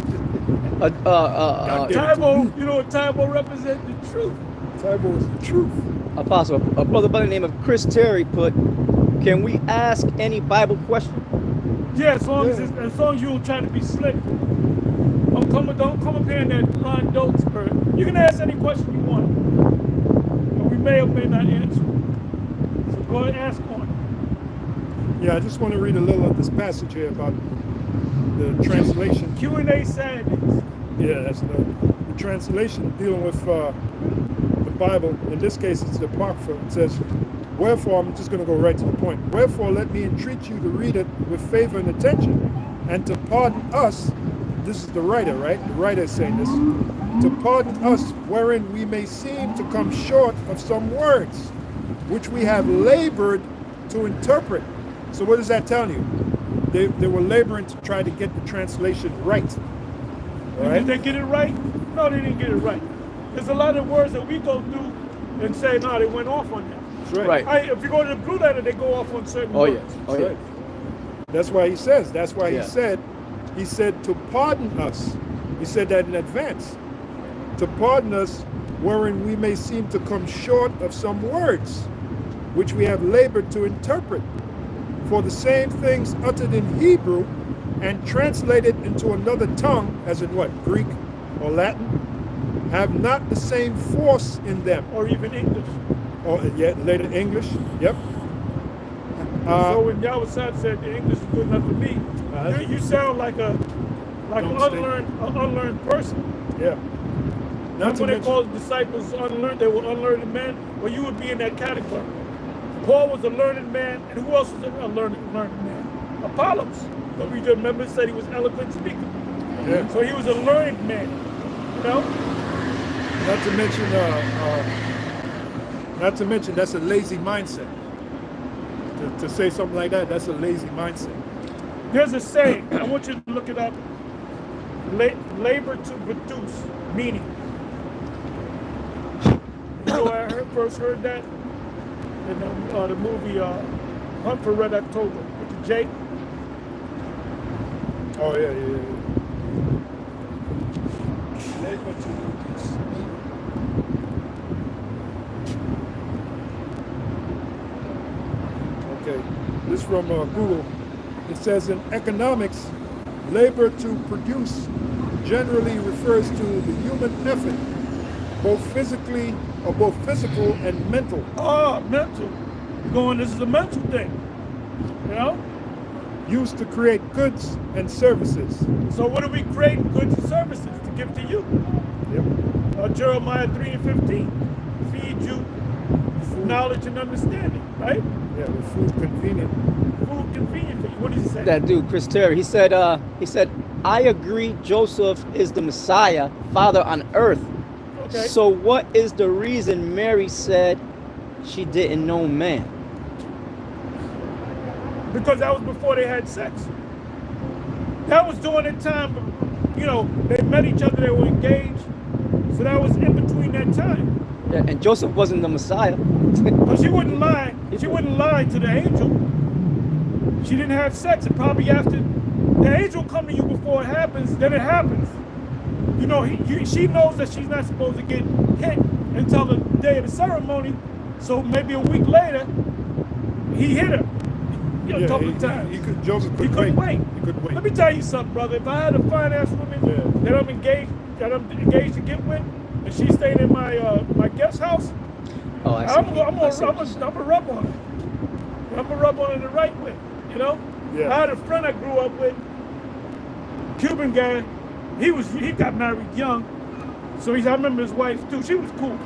Tybo, you know what Tybo represents? The truth. Tybo is the truth. Apostle. A brother by the name of Chris Terry put, can we ask any Bible question? Yeah, as long as you don't try to be slick. Don't come up here in that line dope spirit. You can ask any question you want. But we may or may not answer. So go ahead and ask on. Yeah, I just want to read a little of this passage here about the translation. Q&A Saturdays. Yeah, that's the translation dealing with the Bible. In this case, it's the Apocrypha. It says, wherefore, I'm just going to go right to the point. Wherefore, let me entreat you to read it with favor and attention, and to pardon us. This is the writer, right? The writer is saying this. To pardon us, wherein we may seem to come short of some words, which we have labored to interpret. So what does that tell you? They were laboring to try to get the translation right. All right? Did they get it right? No, they didn't get it right. There's a lot of words that we go through and say, no, they went off on that. That's right. If you go to the blue letter, they go off on certain words. Oh yeah. Right. That's why he says. That's why he said to pardon us. He said that in advance. To pardon us, wherein we may seem to come short of some words, which we have labored to interpret. For the same things uttered in Hebrew and translated into another tongue, as in what, Greek or Latin, have not the same force in them. Or even English. Or later English, yep. So when Yahweh said the English is good enough for me, you sound like an unlearned person. Yeah. Not when they called the disciples unlearned, they were unlearned men. Well, you would be in that category. Paul was a learned man, and who else was a learned man? Apollos. But we just remember it said he was eloquent speaker. Yeah. So he was a learned man. You know? Not to mention that's a lazy mindset. To say something like that, that's a lazy mindset. There's a saying, I want you to look it up. Labor to produce meaning. You know where I first heard that? In the movie Hunt for Red October with the Jake. Oh yeah. Labor to produce. Okay, this from Google. It says in economics, labor to produce generally refers to the human effort, both physical and mental. Oh, mental. This is a mental thing. You know? Used to create goods and services. So what do we create? Goods and services to give to you. Yep. Jeremiah 3:15. Feed you knowledge and understanding, right? Yeah, with food convenient. Food convenient for you. What did he say? That dude, Chris Terry, he said, I agree Joseph is the Messiah, Father on earth. Okay. So what is the reason Mary said she didn't know man? Because that was before they had sex. That was during the time, you know, they met each other, they were engaged. So that was in between that time. Yeah, and Joseph wasn't the Messiah. But she wouldn't lie. She wouldn't lie to the angel. She didn't have sex. And probably after the angel come to you before it happens, then it happens. You know, she knows that she's not supposed to get hit until the day of the ceremony. So maybe a week later, he hit her. You know, a couple of times. Joseph He couldn't wait. He couldn't wait. Let me tell you something, brother. If I had a fine-ass woman that I'm engaged to get with, and she's staying in my my guest house, Oh, I see. I'm gonna rub on her. I'm gonna rub on her the right way. You know? Yeah. I had a friend I grew up with, Cuban guy. He got married young, so I remember his wife too. She was cool.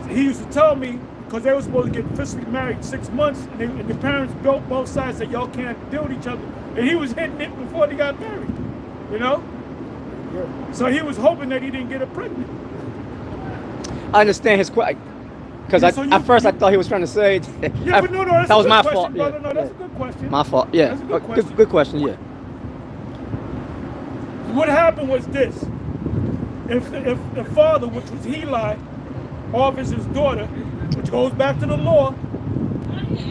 He used to tell me, because they were supposed to get officially married 6 months, and the parents both sides said y'all can't deal with each other, and he was hitting it before they got married. You know? Yeah. So he was hoping that he didn't get her pregnant. I understand his question. Because Yeah, so at first I thought he was trying to say Yeah, but no, that's that a was good my question, fault. brother. Yeah. No, that's a good question. My fault. Yeah. That's a good question. Good question. Yeah. What happened was this. If the father, which was Heli, offers his daughter, which goes back to the law,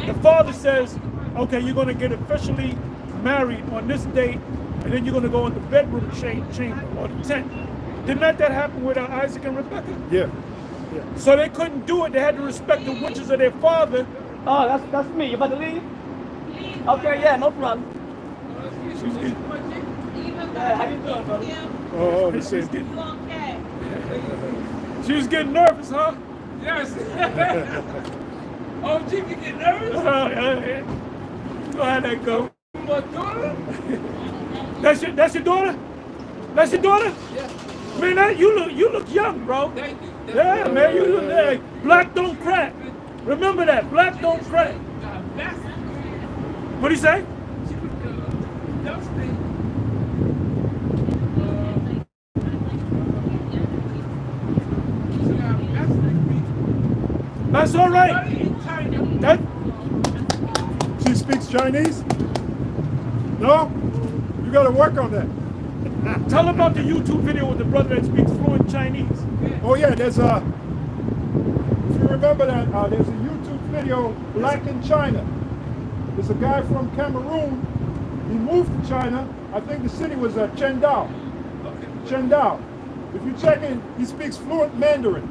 the father says, okay, you're going to get officially married on this date, and then you're going to go in the bedroom chamber or the tent. Didn't that happen with Isaac and Rebecca? Yeah. So they couldn't do it. They had to respect the wishes of their father. Oh, that's me. You about to leave? Okay. Yeah. No problem. Yeah, how you doing, brother? Oh, the same. She was getting nervous, huh? Yes. Oh, G, you get nervous? So how'd that go? My daughter? That's your daughter? That's your daughter? Yeah. Man, you look young, bro. Thank you. Yeah, man, you look like black don't crack. Remember that, black don't crack. That's What'd he say? she was dusty. That's all right. That She speaks Chinese? No? You got to work on that. tell about the YouTube video with the brother that speaks fluent Chinese. Oh yeah, there's a. If you remember that, there's a YouTube video, Black in China. There's a guy from Cameroon. He moved to China. I think the city was Chendao. Chendao. If you check in, he speaks fluent Mandarin.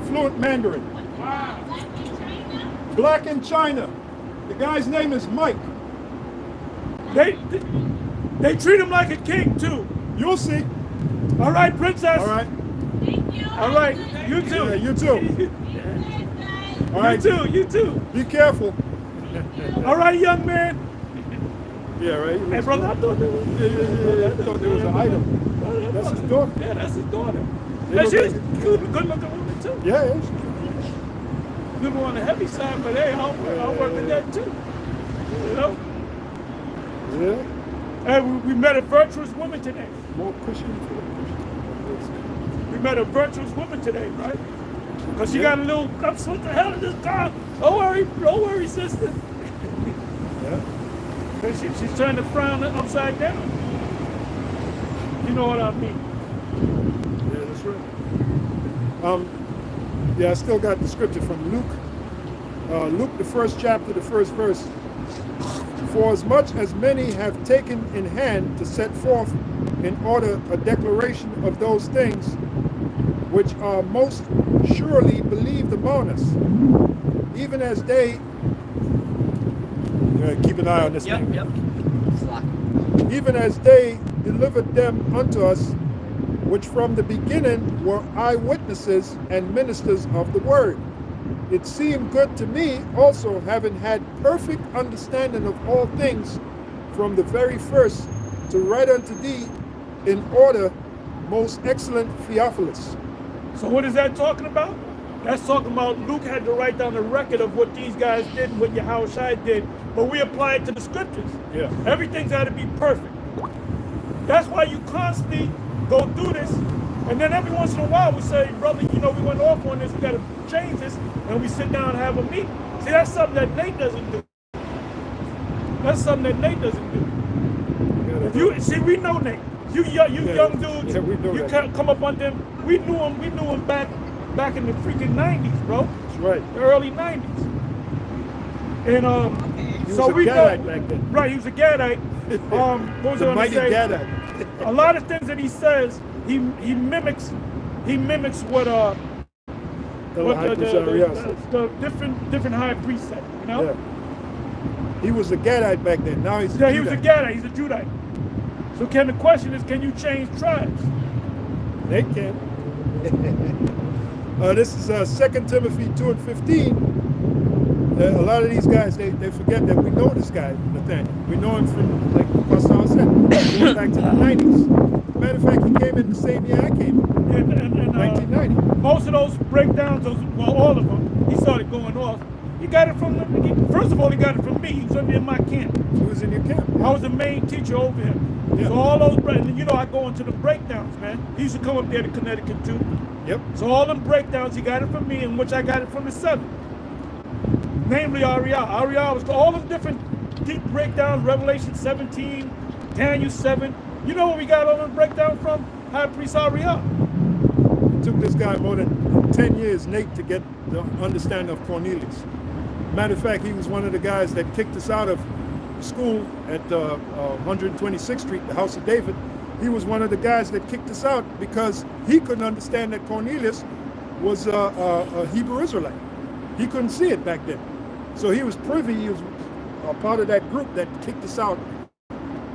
Fluent Mandarin. Black in China. The guy's name is Mike. They treat him like a king too. You'll see. All right, princess. All right. All right, you too. Yeah, you too. All right. You too. Be careful. All right, young man. Yeah, right. Hey, brother, I thought there was. Yeah. I thought there was an item. That's his daughter. Yeah, that's his daughter. They And she's look good looking woman too. Yeah. Little on the heavy side, but hey, I'll work with that too. You know? Yeah. And we met a virtuous woman today. More cushion for the We met a virtuous woman today, right? Because she got a little, what the hell is this car? Don't worry, sister. Yeah. And she's trying to frown upside down. You know what I mean? Yeah, that's right. Yeah, I still got the scripture from Luke. Luke, the first chapter, the first verse. For as much as many have taken in hand to set forth in order a declaration of those things which are most surely believed among us, even as they keep an eye on this thing. Yep. Even as they delivered them unto us, which from the beginning were eyewitnesses and ministers of the word. It seemed good to me also, having had perfect understanding of all things from the very first, to write unto thee in order, most excellent Theophilus. So what is that talking about? That's talking about Luke had to write down a record of what these guys did and what Yahushua did, but we apply it to the scriptures. Yeah. Everything's got to be perfect. That's why you constantly go through this And then every once in a while we say, brother, you know, we went off on this, we got to change this, and we sit down and have a meeting. See, that's something that Nate doesn't do. That's something that Nate doesn't do. If you see, we know Nate. You young dudes, you come up on them. We knew him back in the freaking 90s, bro. That's right. The early 90s. And He was so a we Gadite know, back then. right? He was a Gadite. What was I The gonna mighty say? Gadite. A lot of things that he says, he mimics what the different high priests said, you know? Yeah. He was a Gadite back then. Now he's a Yeah, Judite. he was a Gadite. He's a Judite. So the question is, can you change tribes? They can. This is 2 Timothy 2 and 15. A lot of these guys, they forget that we know this guy, Nathaniel. We know him from, like Pastor said, going back to the 90s. Matter of fact, he came in the same year I came in, And 1990. most of those breakdowns, all of them, he started going off. He got it from first of all, he got it from me. He was in my camp. He was in your camp. I was the main teacher over him. Yeah. So all those, and you know, I go into the breakdowns, man. He used to come up there to Connecticut too. Yep. So all them breakdowns, he got it from me, in which I got it from the seven. Namely Ariel. Ariel was all the different deep breakdowns, Revelation 17, Daniel 7. You know where we got all them breakdowns from? High Priest Ariel. It took this guy more than 10 years, Nate, to get the understanding of Cornelius. Matter of fact, he was one of the guys that kicked us out of school at 126th Street, the House of David. He was one of the guys that kicked us out because he couldn't understand that Cornelius was a Hebrew Israelite. He couldn't see it back then. So he was privy, he was a part of that group that kicked us out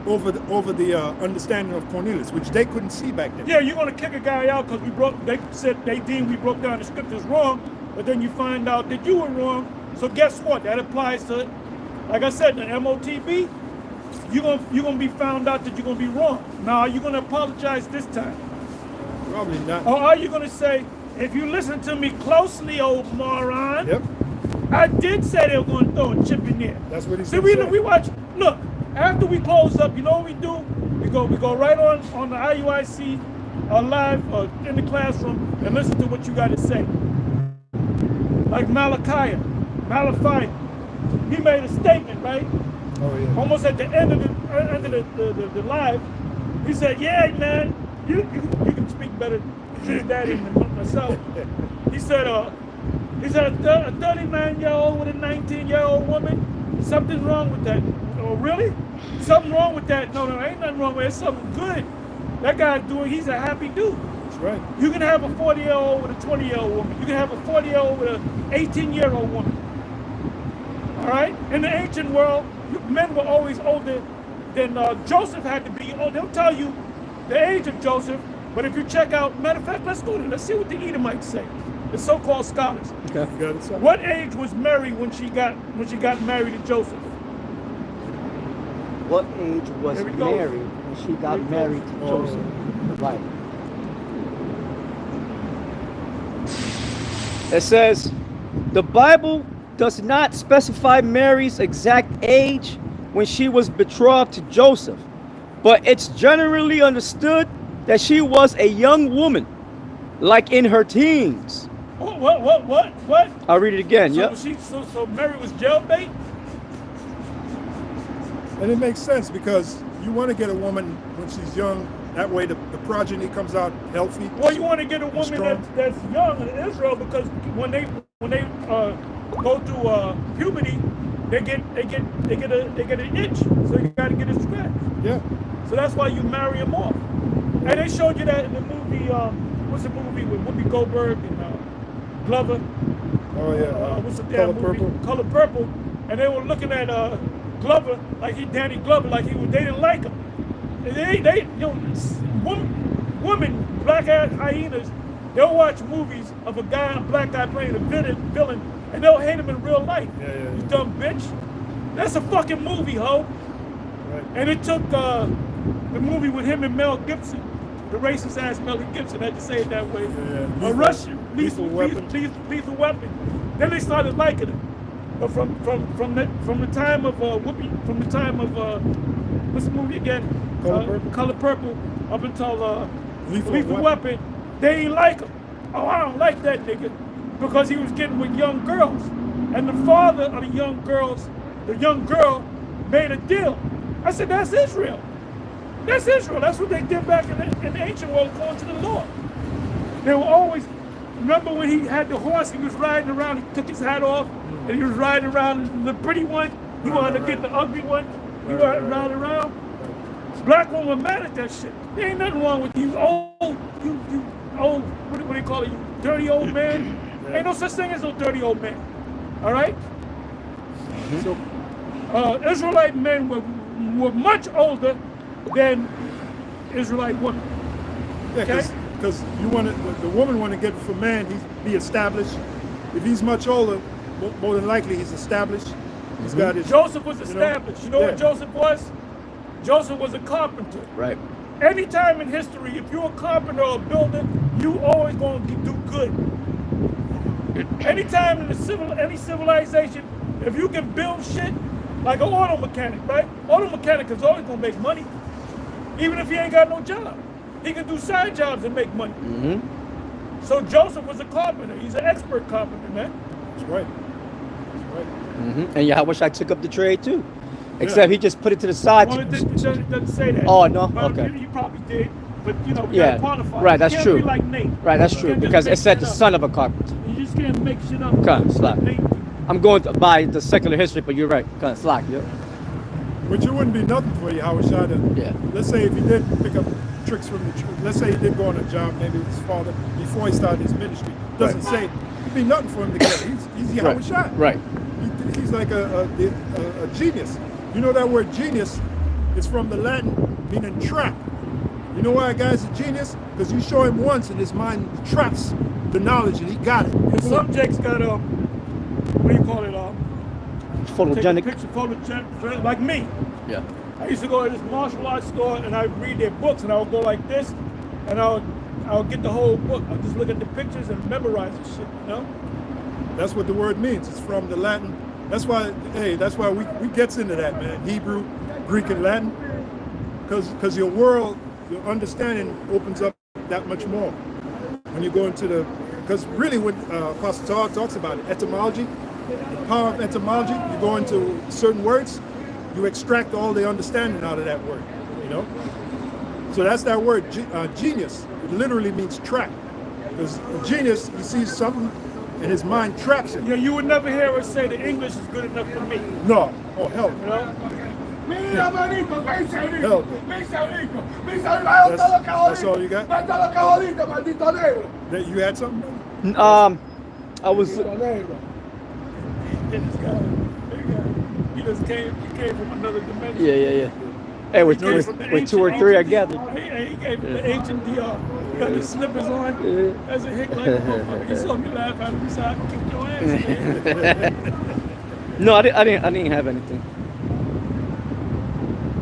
over the understanding of Cornelius, which they couldn't see back then. Yeah, you're gonna kick a guy out because they said they deemed we broke down the scriptures wrong, but then you find out that you were wrong. So guess what? That applies to, like I said, the MOTB. You're gonna be found out that you're gonna be wrong. Now, are you gonna apologize this time? Probably not. Or are you gonna say, if you listen to me closely, old moron, Yep. I did say they were gonna throw a chip in there. That's what he See, said. we watch. Look, after we close up, you know what we do? We go right on the IUIC live in the classroom and listen to what you got to say. Like Malachi, he made a statement, right? Oh yeah. Almost at the end of the live, he said, "Yeah, man, you can speak better than that than myself." He said a 39-year-old with a 19-year-old woman, something's wrong with that. Oh, really? Something wrong with that? No, ain't nothing wrong with it. It's something good. That guy's he's a happy dude. That's right. You can have a 40-year-old with a 20-year-old woman. You can have a 40-year-old with an 18-year-old woman. All right? In the ancient world, men were always older than Joseph had to be. Oh, they'll tell you the age of Joseph, but if you check out, matter of fact, let's see what the Edomites say. The so-called scholars. Okay. You got it, son? What age was Mary when she got married to Joseph? What age was Here we go. Mary when she got married to Joseph? Right. It says, the Bible does not specify Mary's exact age when she was betrothed to Joseph, but it's generally understood that she was a young woman, like in her teens. What? I'll read it again. So, Yep. so Mary was jailbait? And it makes sense because you want to get a woman when she's young. That way the progeny comes out healthy. Well, you want to get a woman that's young in Israel because when they go through puberty, they get an itch. So you got to get it scratched. Yeah. So that's why you marry them off. And they showed you that in the movie. What's the movie with Whoopi Goldberg and Glover? Oh yeah. What's the Color damn movie? Purple. Color Purple. And they were looking at Glover Danny Glover like they didn't like him. And they women, black-ass hyenas, they'll watch movies of a black guy playing a villain, and they'll hate him in real life. Yeah. You dumb bitch. That's a fucking movie, ho. Right. And it took the movie with him and Mel Gibson, the racist ass Mel Gibson, I had to say it that way. Yeah. A Russian, Lethal Weapon. Lethal Weapon. Then they started liking him. But from the time of Whoopi, from the time of what's the movie again? Color Purple. Color Purple, up until Lethal Weapon. They ain't like him. Oh, I don't like that nigga because he was getting with young girls. And the father of the young girl made a deal. I said, that's Israel. That's Israel. That's what they did back in the ancient world according to the Lord. They were always, remember when he had the horse, he was riding around, he took his hat off, and he was riding around the pretty one. He wanted to get the ugly one. He wanted to ride around. Black woman were mad at that shit. There ain't nothing wrong with you old, you old, what do you call it, you dirty old man? Ain't no such thing as no dirty old man. All right? So, Israelite men were much older than Israelite women. Yeah, Okay? because the woman want to get from man, he's be established. If he's much older, more than likely he's established. He's got his. Joseph was established. You know what Joseph was? Joseph was a carpenter. Right. Anytime in history, if you're a carpenter or a builder, you always going to do good. Anytime in any civilization, if you can build shit, like an auto mechanic, right? Auto mechanic is always going to make money. Even if he ain't got no job. He can do side jobs and make money. Mm-hmm. So Joseph was a carpenter. He's an expert carpenter, man. That's right. That's right. Mm-hmm. And Yahushua took up the trade too. Except he just put it to the side. Well, it doesn't say that. Oh, no? But Okay. You probably did. But, you know, we Yeah. gotta qualify. Right, You that's can't true. Be like Nate. Right, that's You true. can't just Because make it said the shit up. son of a carpenter. You just can't make shit up. Kind of slack. Nate. I'm going by the secular history, but you're right. Kind of slack, yeah. Which it wouldn't be nothing for you, Howard Shah. Yeah. Let's say if he did pick up tricks from the church, let's say he did go on a job, maybe with his father, before he started his ministry. Doesn't say, it'd be nothing for him to get. He's Howard Shah. Right. He's like a genius. You know that word genius is from the Latin meaning trap. You know why a guy's a genius? Because you show him once and his mind traps the knowledge and he got it. The subject's got what do you call it? Photogenic. Take a picture, photogenic, like me. Yeah. I used to go to this martial arts store and I'd read their books and I would go like this and I'll get the whole book. I'll just look at the pictures and memorize the shit, you know? That's what the word means. It's from the Latin. That's why we gets into that, man. Hebrew, Greek, and Latin. Because your world, your understanding opens up that much more. When you go into because really when Apostle Todd talks about it, etymology, the power of etymology, you go into certain words, you extract all the understanding out of that word, you know? So that's that word, genius. It literally means trap. Because a genius, he sees something and his mind traps it. Yeah, you would never hear us say the English is good enough for me. No. Oh, hell You no. know? Mira, manito, me Hell. That's all you got? maldito negro. That you had something? I was. This guy, he just came from another dimension. Yeah. Hey, with He came from the two or ancient- three, I ancient- gathered. He came from the ancient DR. He got his slippers on. As a hick like a motherfucker. He saw me laugh at him. He said, I can kick your ass, man. No, I didn't have anything.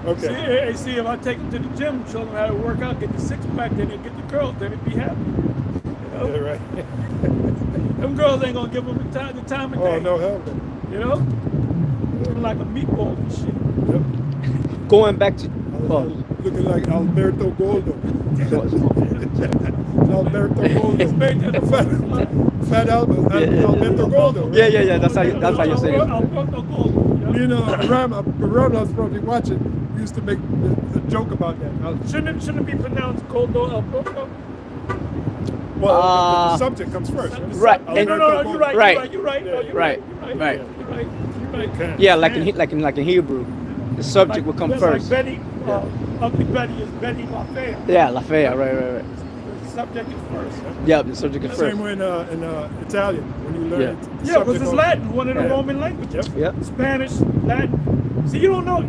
Okay. See, if I take him to the gym, show him how to work out, get the six pack, then he'll get the girls, then he'd be happy. You know? Yeah, right. Them girls ain't gonna give him the time of day. Oh, no, hell no. You know? Looking like a meatball and shit. Yep. Going back to. Looking like Alberto Goldo. Alberto Goldo. Fat Alberto Goldo. Right? Yeah. That's how you say it. Alberto Goldo. You know, Ram's probably watching. We used to make a joke about that. Shouldn't it be pronounced Goldo Alberto? Well, the subject comes first. Right. No, you're right. Right. You're right. No, you're Right. right. You're right. Yeah, like in Hebrew, the subject will come just first. Like Betty, Ugly Betty is Betty LaFayette. Yeah, Lafayette. Right. The subject is first. Yeah, the subject is first. Same way in Italian when you learn. Yeah. the Yeah, because subject it's on- Latin, one of the Yeah. Roman languages. Yep. Spanish, Latin. See, you don't know.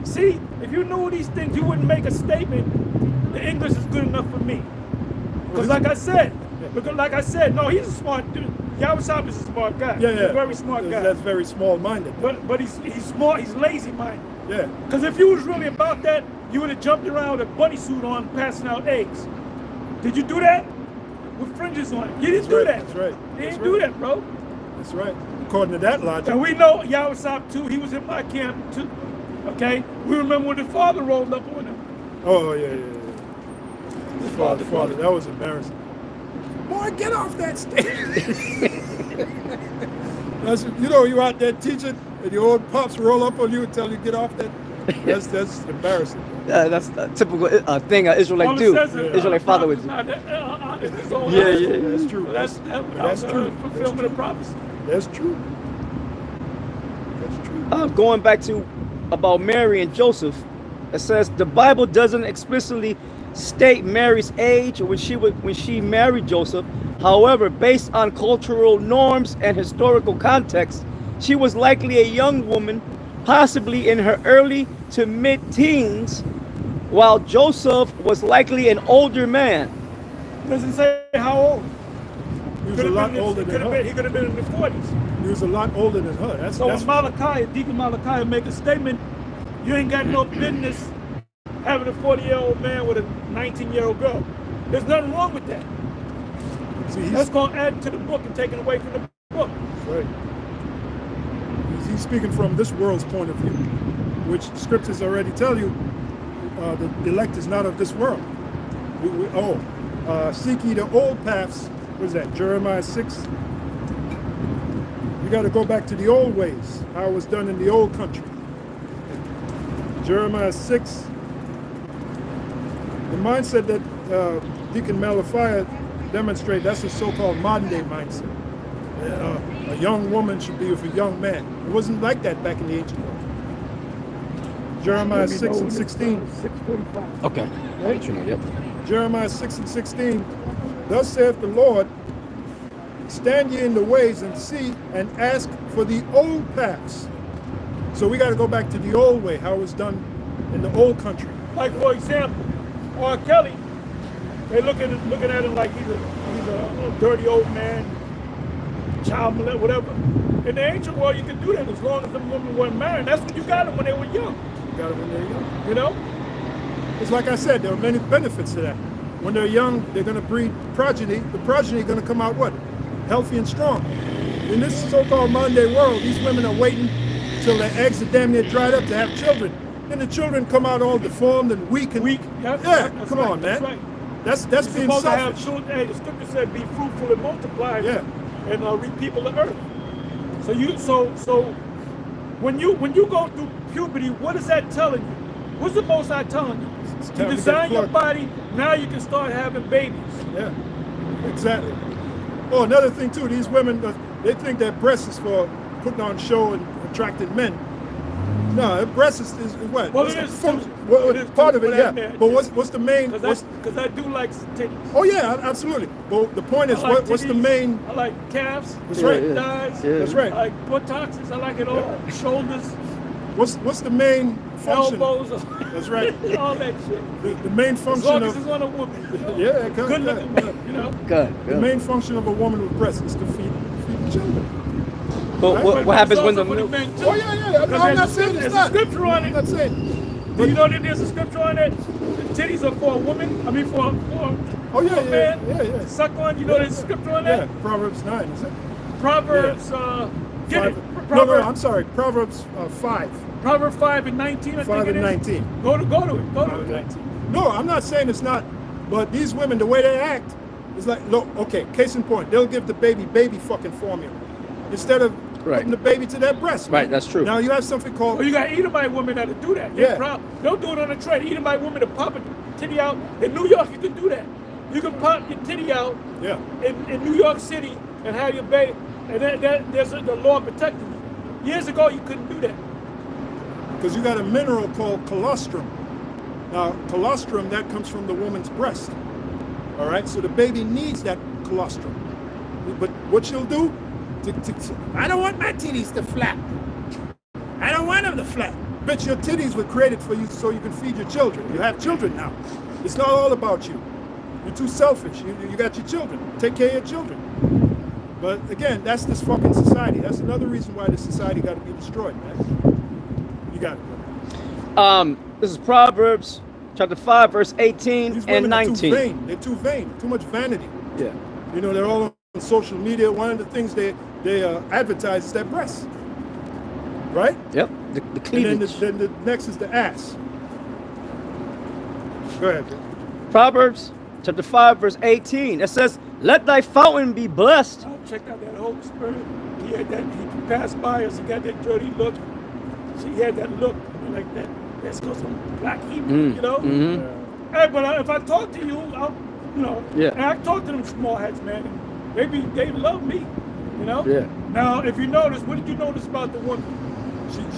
See, if you knew these things, you wouldn't make a statement. The English is good enough for me. Because like I said, no, he's a smart dude. Yahushua is a smart guy. Yeah. He's a very smart guy. That's very small-minded. But he's smart. He's lazy-minded. Yeah. Because if you was really about that, you would have jumped around with a bunny suit on, passing out eggs. Did you do that? With fringes on it. You didn't do that. That's right. You That's didn't do right. that, bro. That's right. According to that logic. And we know Yahushua too. He was in my camp too. Okay? We remember when the father rolled up on him. Oh, yeah. Father, that was embarrassing. Boy, get off that stage. That's, you know, you out there teaching, and your old pops roll up on you and tell you get off that. That's embarrassing. Yeah, that's a typical thing an Israelite do. Israelite father would do. Yeah. Yeah. That's true. That's true. Fulfillment of prophecy. That's true. That's true. Going back to about Mary and Joseph, it says the Bible doesn't explicitly state Mary's age when she married Joseph. However, based on cultural norms and historical context, she was likely a young woman, possibly in her early to mid-teens, while Joseph was likely an older man. Doesn't say how old. He was a lot older than her. He could have been in the 40s. He was a lot older than her. That's When Malachi, Deacon Malachi, make a statement, you ain't got no business having a 40-year-old man with a 19-year-old girl. There's nothing wrong with that. See, That's going to add to the book and taken away from the book. right. He's speaking from this world's point of view, which scriptures already tell you the elect is not of this world. Seek ye the old paths. What is that? Jeremiah 6. You got to go back to the old ways, how it was done in the old country. Jeremiah 6. The mindset that Deacon Malachi demonstrated, that's a so-called modern day mindset. A young woman should be with a young man. It wasn't like that back in the ancient world. Jeremiah 6 and 16. 6:45. Okay. Yep. Jeremiah 6 and 16. Thus saith the Lord, stand ye in the ways and see and ask for the old paths. So we got to go back to the old way, how it was done in the old country. Like, for example, R. Kelly, they looking at him like he's a dirty old man, child molester, whatever. In the ancient world, you could do that as long as the women weren't married. That's what you got them when they were young. You got it when they're young. You know? It's like I said, there are many benefits to that. When they're young, they're going to breed progeny. The progeny is going to come out what? Healthy and strong. In this so-called modern day world, these women are waiting till their eggs are damn near dried up to have children. Then the children come out all deformed and weak. Yep, yeah, that's come right, on, man. That's right. That's You're being supposed to have selfish. children. Hey, the scripture said, "Be fruitful and multiply, Yeah. and repeople the earth." So when you go through puberty, what is that telling you? What's the Most High telling you? It's You time to design get your plugged. body. Now you can start having babies. Yeah, exactly. Oh, another thing too, these women, they think their breasts is for putting on show and attracting men. No, a breast is what? Well, What's it the is function? too. Well, It is part too, of it, for yeah. that man, But yes. what's the main? Because I do like titties. Oh yeah, absolutely. But the point is, I like what's the titties, main? I like calves. That's right. Thighs. Yeah. That's right. I like buttocks. I like it all. Shoulders, What's the main function? elbows. That's right. All that shit. The main As function long as it's of on a woman. yeah, Good looking woman, you know. Good. the main function of a woman with breasts is to feed children. But what happens when the for the milk? men too. Oh yeah. I'm not saying it's There's not. a scripture on I'm it. not saying. Do you know that there's a scripture on it? The titties are for a woman. I mean, for Oh yeah, a man. yeah. Suck on. You know there's a scripture on that? Yeah, Proverbs 9, is it? Proverbs. Get it. No, I'm sorry. Proverbs 5. Proverbs 5 and 19. I 5 think it and is. 19. Go to it. Go to it. 19. No, I'm not saying it's not. But these women, the way they act, is like, look, okay, case in point, they'll give the baby fucking formula instead of putting the baby to their breast. Right, that's true. Now you have something called. Well, you got Edomite women that'll do that. Yeah. They'll do it on the train. Edomite women to pop a titty out. In New York, you can do that. You can pop your titty out Yeah. in New York City and have your baby. And there's the law protecting you. Years ago, you couldn't do that. Because you got a mineral called colostrum. Now, colostrum, that comes from the woman's breast. All right, so the baby needs that colostrum. But what she'll do, I don't want my titties to flap. I don't want them to flap. Bitch, your titties were created for you so you can feed your children. You have children now. It's not all about you. You're too selfish. You got your children. Take care of your children. But again, that's this fucking society. That's another reason why this society got to be destroyed, man. You got it, brother. This is Proverbs chapter 5, verse 18 These and women are 19. too vain. They're too vain. Too much vanity. Yeah. You know, they're all on social media. One of the things they advertise is their breasts. Right? Yep. The cleavage. And then the next is the ass. Go ahead. Bro. Proverbs chapter 5, verse 18. It says, let thy fountain be blessed. Check out that Holy Spirit. He had that. He passed by us. He got that dirty look. He had that look like that. That's because of black Hebrew, you know. Hey, but if I talk to you, I'll, you know. Yeah. And I talk to them small hats, man. And maybe they love me, you know. Yeah. Now, if you notice, what did you notice about the woman?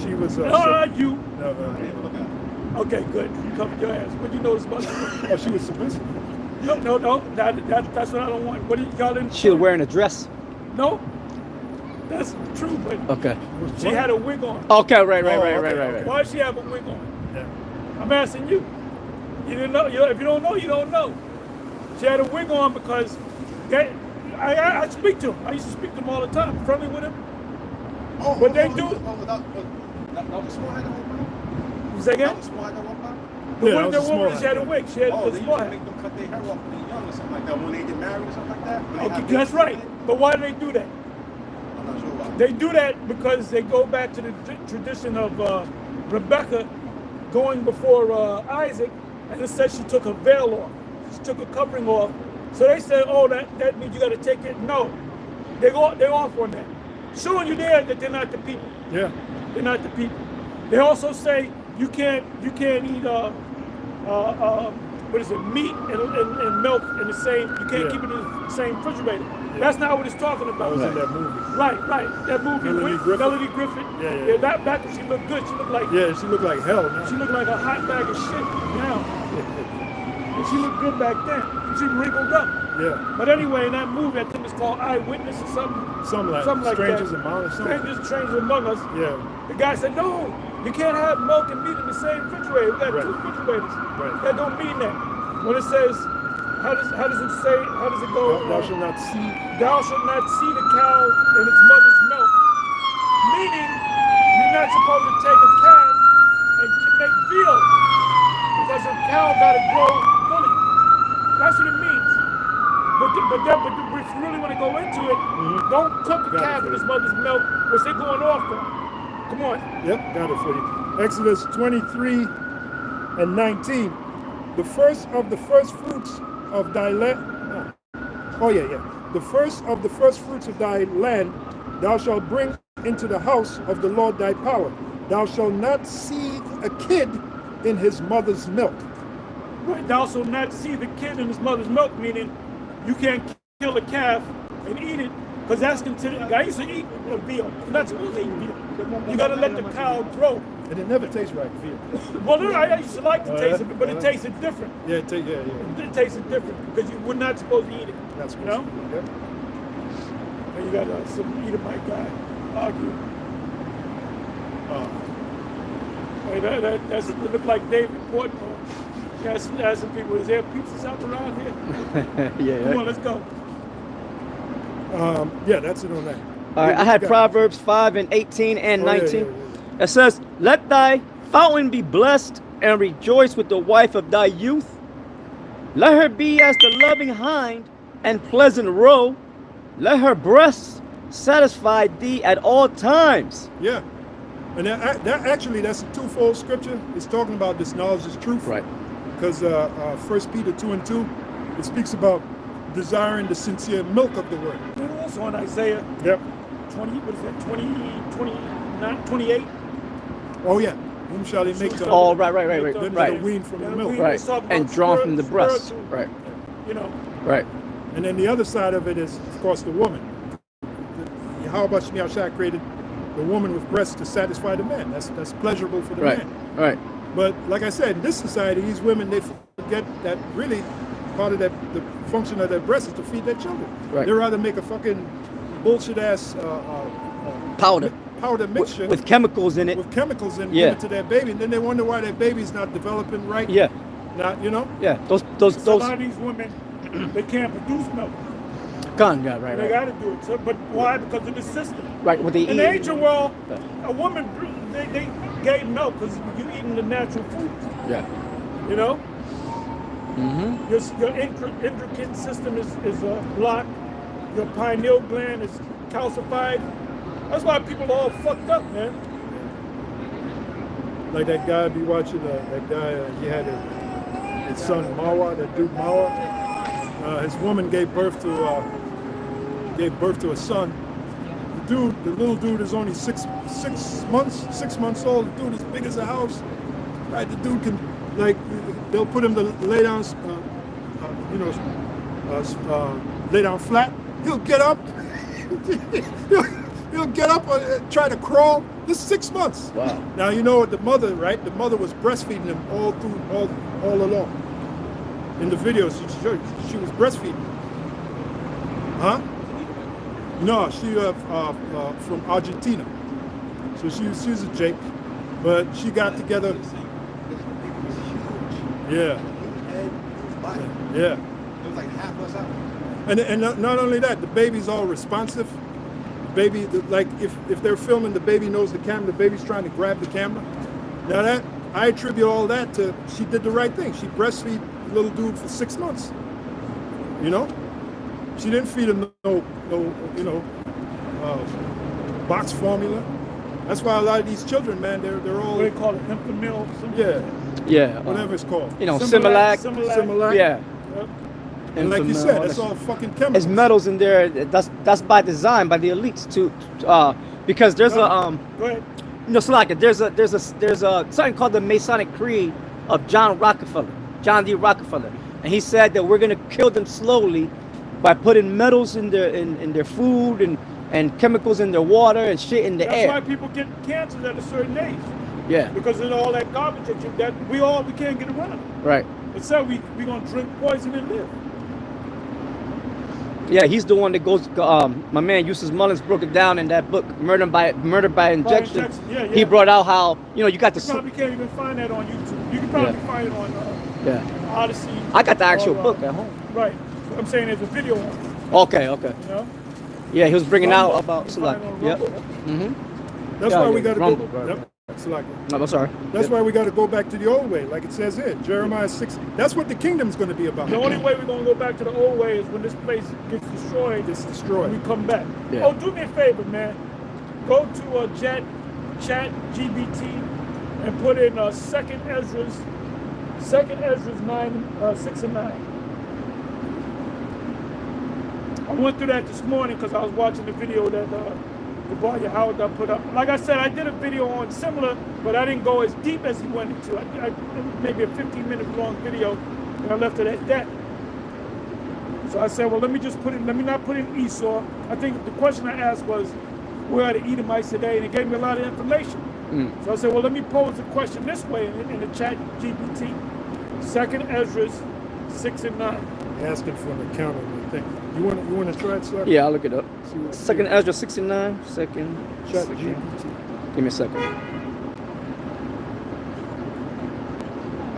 She was. You. No. Okay, good. You covered your ass. What did you notice about the woman? Oh, she was submissive. No. That's what I don't want. What did y'all didn't? She was wearing a dress. No. That's true, but Okay. she had a wig on. Okay, right. Why does she have a wig on? Yeah. I'm asking you. You didn't know. If you don't know, you don't know. She had a wig on because I speak to them. I used to speak to them all the time. Friendly with them. Oh, But they do. That was small hat at one time? Say again? That was small hat at one time? The Yeah, woman, that was a the woman small she had a hat, wig. She had Oh, a they small used to hat. make them cut their hair off when they're young or something like that, when they get married or something like that? When they Okay, have that's babies. right. But why do they do that? I'm not sure about They do that because they go back to the tradition of Rebecca going before Isaac, and it says she took her veil off. She took her covering off. So they say, oh, that means you got to take it. No, they're off on that. Showing you there that they're not the people. Yeah. They're not the people. They also say you can't eat what is it, meat and milk in the same. You can't keep it in the same refrigerator. Yeah. That's not what it's talking about. That was in that movie. Right. That movie Melanie with Griffith. Melanie Griffith. Yeah. Back when she looked good, she looked like She looked like hell now. she looked like a hot bag of shit now. And she looked good back then. She wrinkled up. Yeah. But anyway, in that movie, I think it's called Eyewitness or something. Something like Strangers that. Among Us. Strangers Among Us. Yeah. The guy said, no, you can't have milk and meat in the same refrigerator. We got two refrigerators. Right. That don't mean that. When it says, how does it say, how does it go? Thou shalt not see. Thou shalt not see the cow in its mother's milk. Meaning, you're not supposed to take a calf and make veal. Because a cow got to grow fully. That's what it means. But if you really want to go into it, don't cook the calf in its mother's milk, which they're going off on. Come on. Yep, got it for you. Exodus 23 and 19. The first of the first fruits of thy land. The first of the first fruits of thy land thou shalt bring into the house of the Lord thy power. Thou shalt not seethe a kid in his mother's milk. Right. Thou shalt not see the kid in his mother's milk, meaning you can't kill a calf and eat it, because that's considered. I used to eat a veal. You're not supposed to eat veal. You got to let the cow grow. And it never tastes right, veal. Well, I used to like to taste it, but it tasted different. Yeah, It tasted different because you were not supposed to eat it. That's you know. Yep. And you got some Edomite guy argue. That's it looked like David Portnoy. Asking people, is there pizzas out around here? Come on, let's go. That's it on that. All right, I had Proverbs 5 and 18 and 19. It says, let thy fountain be blessed and rejoice with the wife of thy youth. Let her be as the loving hind and pleasant roe. Let her breasts satisfy thee at all times. Yeah. And that's a twofold scripture. It's talking about this knowledge is truth. Right. Because 1 Peter 2 and 2, it speaks about desiring the sincere milk of the word. And also in Isaiah 20, what is that, 29, 28? Oh yeah. Whom shall he make to right. wean from the milk. Right. And drawn from the breast. Right. You know. Right. And then the other side of it is, of course, the woman. How about Shemiah Shah created the woman with breasts to satisfy the man? That's pleasurable for the man. Right. But like I said, in this society, these women, they forget that really part of the function of their breast is to feed their children. Right. They rather make a fucking bullshit ass powder mixture with chemicals in it. With chemicals in it, give it to their baby, and then they wonder why their baby's not developing right. Yeah. Not, you know. Yeah. Those. A lot of these women, they can't produce milk. Right. They got to do it. So, but why? Because of the system. Right. What they eat. In the ancient world, a woman they gave milk because you're eating the natural food. Yeah. You know. Your endocrine system is blocked. Your pineal gland is calcified. That's why people are all fucked up, man. Like that guy be watching. That guy he had his son Mawa, that dude Mawa. his woman gave birth to a son. The little dude is only six months old. The dude is big as a house. Right? The dude can, like, they'll put him to lay down, lay down flat. He'll get up. he'll get up and try to crawl. This is 6 months. Wow. Now you know what the mother, right? The mother was breastfeeding him all along. In the video, she was breastfeeding. Huh? No, she from Argentina. So she's a Jake, but she got together. Yeah. Yeah. It was like half us out. And not only that, the baby's all responsive. Baby, like if they're filming, the baby knows the camera. The baby's trying to grab the camera. Now that I attribute all that to she did the right thing. She breastfeed the little dude for 6 months. You know, she didn't feed him no box formula. That's why a lot of these children, man, they're all What they call it, infant milk. Yeah. whatever it's called. You know, Similac. Similac. Yeah. Yep. And like you Infamil, said, all that's that all shit. fucking chemicals. There's metals in there. That's by design by the elites too, because there's Go a ahead. so like there's a something called the Masonic Creed of John D. Rockefeller, and he said that we're gonna kill them slowly by putting metals in their food and chemicals in their water and shit in the That's air. why people get cancers at a certain age. Yeah. Because of all that garbage that we can't get around. Right. Instead, we gonna drink poison and live. Yeah, he's the one that goes. My man Eustace Mullins broke it down in that book, Murder by Injection. Yeah. He brought out how you got You the. probably can't even find that on YouTube. You can probably find it on Yeah. Odyssey. I got the actual or, book at home. Right. So I'm saying there's a video on it. Okay. You know? Yeah, he was bringing out Rumble. about You Salak. find it on Yep. Rumble. Mm-hmm. That's Yeah, why yeah, we got to Rumble, go. right, Yep. That's like it. No, I'm sorry. That's why we got to go back to the old way, like it says here, Jeremiah 6. That's what the kingdom's going to be about. The only way we're gonna go back to the old way is when this place gets destroyed. It's destroyed. And we come back. Yeah. Oh, do me a favor, man. Go to chat GBT and put in second Ezra's 6 and 9. I went through that this morning because I was watching the video that Gabalia Howard put up. Like I said, I did a video on similar, but I didn't go as deep as he went into. It was maybe a 15-minute long video, and I left it at that. So I said, well, let me not put in Esau. I think the question I asked was, where are the Edomites today? And it gave me a lot of information. So I said, well, let me pose the question this way in the chat GPT. Second Ezra's 6 and 9. Asking for an account of the thing. You want to try it, sir? Yeah, I'll look it up. See what- Second Ezra 69. Second. Chat GPT. Give me a second. I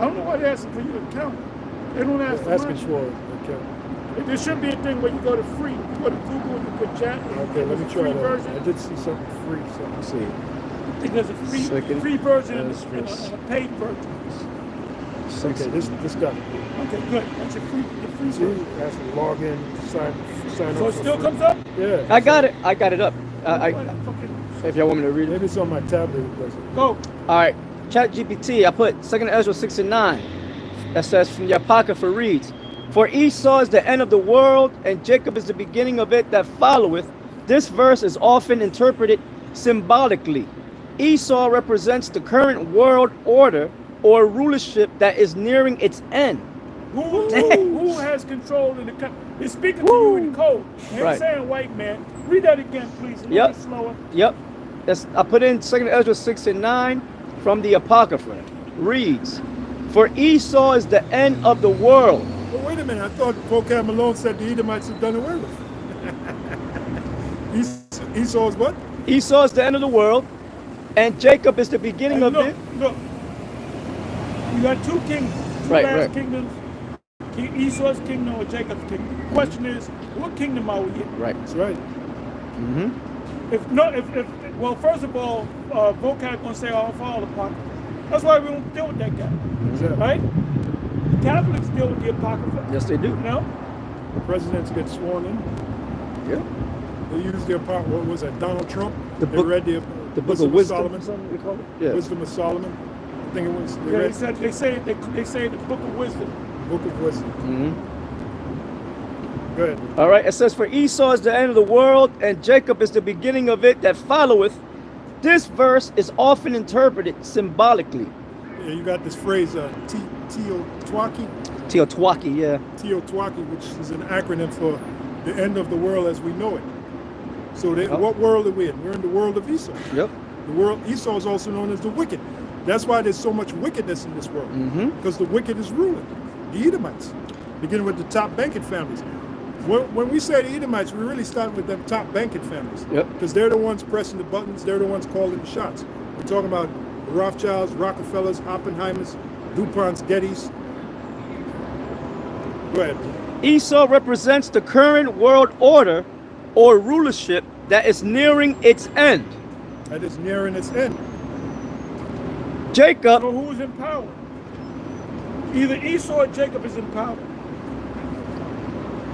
don't know why they're asking for your account. They don't ask for Asking mine. for an account. There should be a thing where you go to free. You go to Google and you put chat. Okay, let me There's a try free that. version. I did see something free. So. Let's see. I think there's a Second free version and Ezra. a paid version. Okay, this got it. Okay, good. That's your free See, version. has to log in, sign So up. it for still free. comes up? Yeah. I got it. I got it up. Fucking If y'all want me to read it. Maybe it's on my tablet. It doesn't. go. All right. Chat GPT. I put Second Ezra 6 and 9. That says from the Apocrypha reads, for Esau is the end of the world, and Jacob is the beginning of it that followeth. This verse is often interpreted symbolically. Esau represents the current world order or rulership that is nearing its end. Who has control in the country? It's speaking to you in code. It ain't Right. saying white man. Read that again, please. A little Yep. bit slower. Yep. I put in 2 Ezra 6 and 9 from the Apocrypha. Reads, for Esau is the end of the world. But wait a minute, I thought Vocab Malone said the Edomites had done away with. Esau's what? Esau is the end of the world, and Jacob is the beginning of it. Look. You got two kingdoms. Two Right, last right. kingdoms. Esau's kingdom or Jacob's kingdom. The question is, what kingdom are we in? Right. That's right. Mm-hmm. Well, first of all, Vocab gonna say all for all apocrypha. That's why we don't deal with that guy, Exactly. right? The Catholics deal with the apocrypha. Yes, they do. You know, Presidents get sworn in. Yeah. They use their part. What was that? Donald Trump. The They book- read The book Wisdom of wisdom. Solomon. something they call it. Yeah. Wisdom of Solomon. I think it was. Yeah, they say the book of wisdom. Book of Wisdom. Mm-hmm. Go ahead. All right, it says, for Esau is the end of the world, and Jacob is the beginning of it that followeth. This verse is often interpreted symbolically. Yeah, you got this phrase, Teotwaki. Teotwaki, yeah. Teotwaki, which is an acronym for the end of the world as we know it. So what world are we in? We're in the world of Esau. Yep. The world, Esau is also known as the wicked. That's why there's so much wickedness in this world, because the wicked is ruling. The Edomites, beginning with the top banking families. When we say the Edomites, we really start with them top banking families, because they're the ones pressing the buttons, they're the ones calling the shots. We're talking about the Rothschilds, Rockefellers, Oppenheimers, DuPonts, Gettys. Go ahead. Esau represents the current world order or rulership that is nearing its end. That is nearing its end. Jacob. So who's in power? Either Esau or Jacob is in power.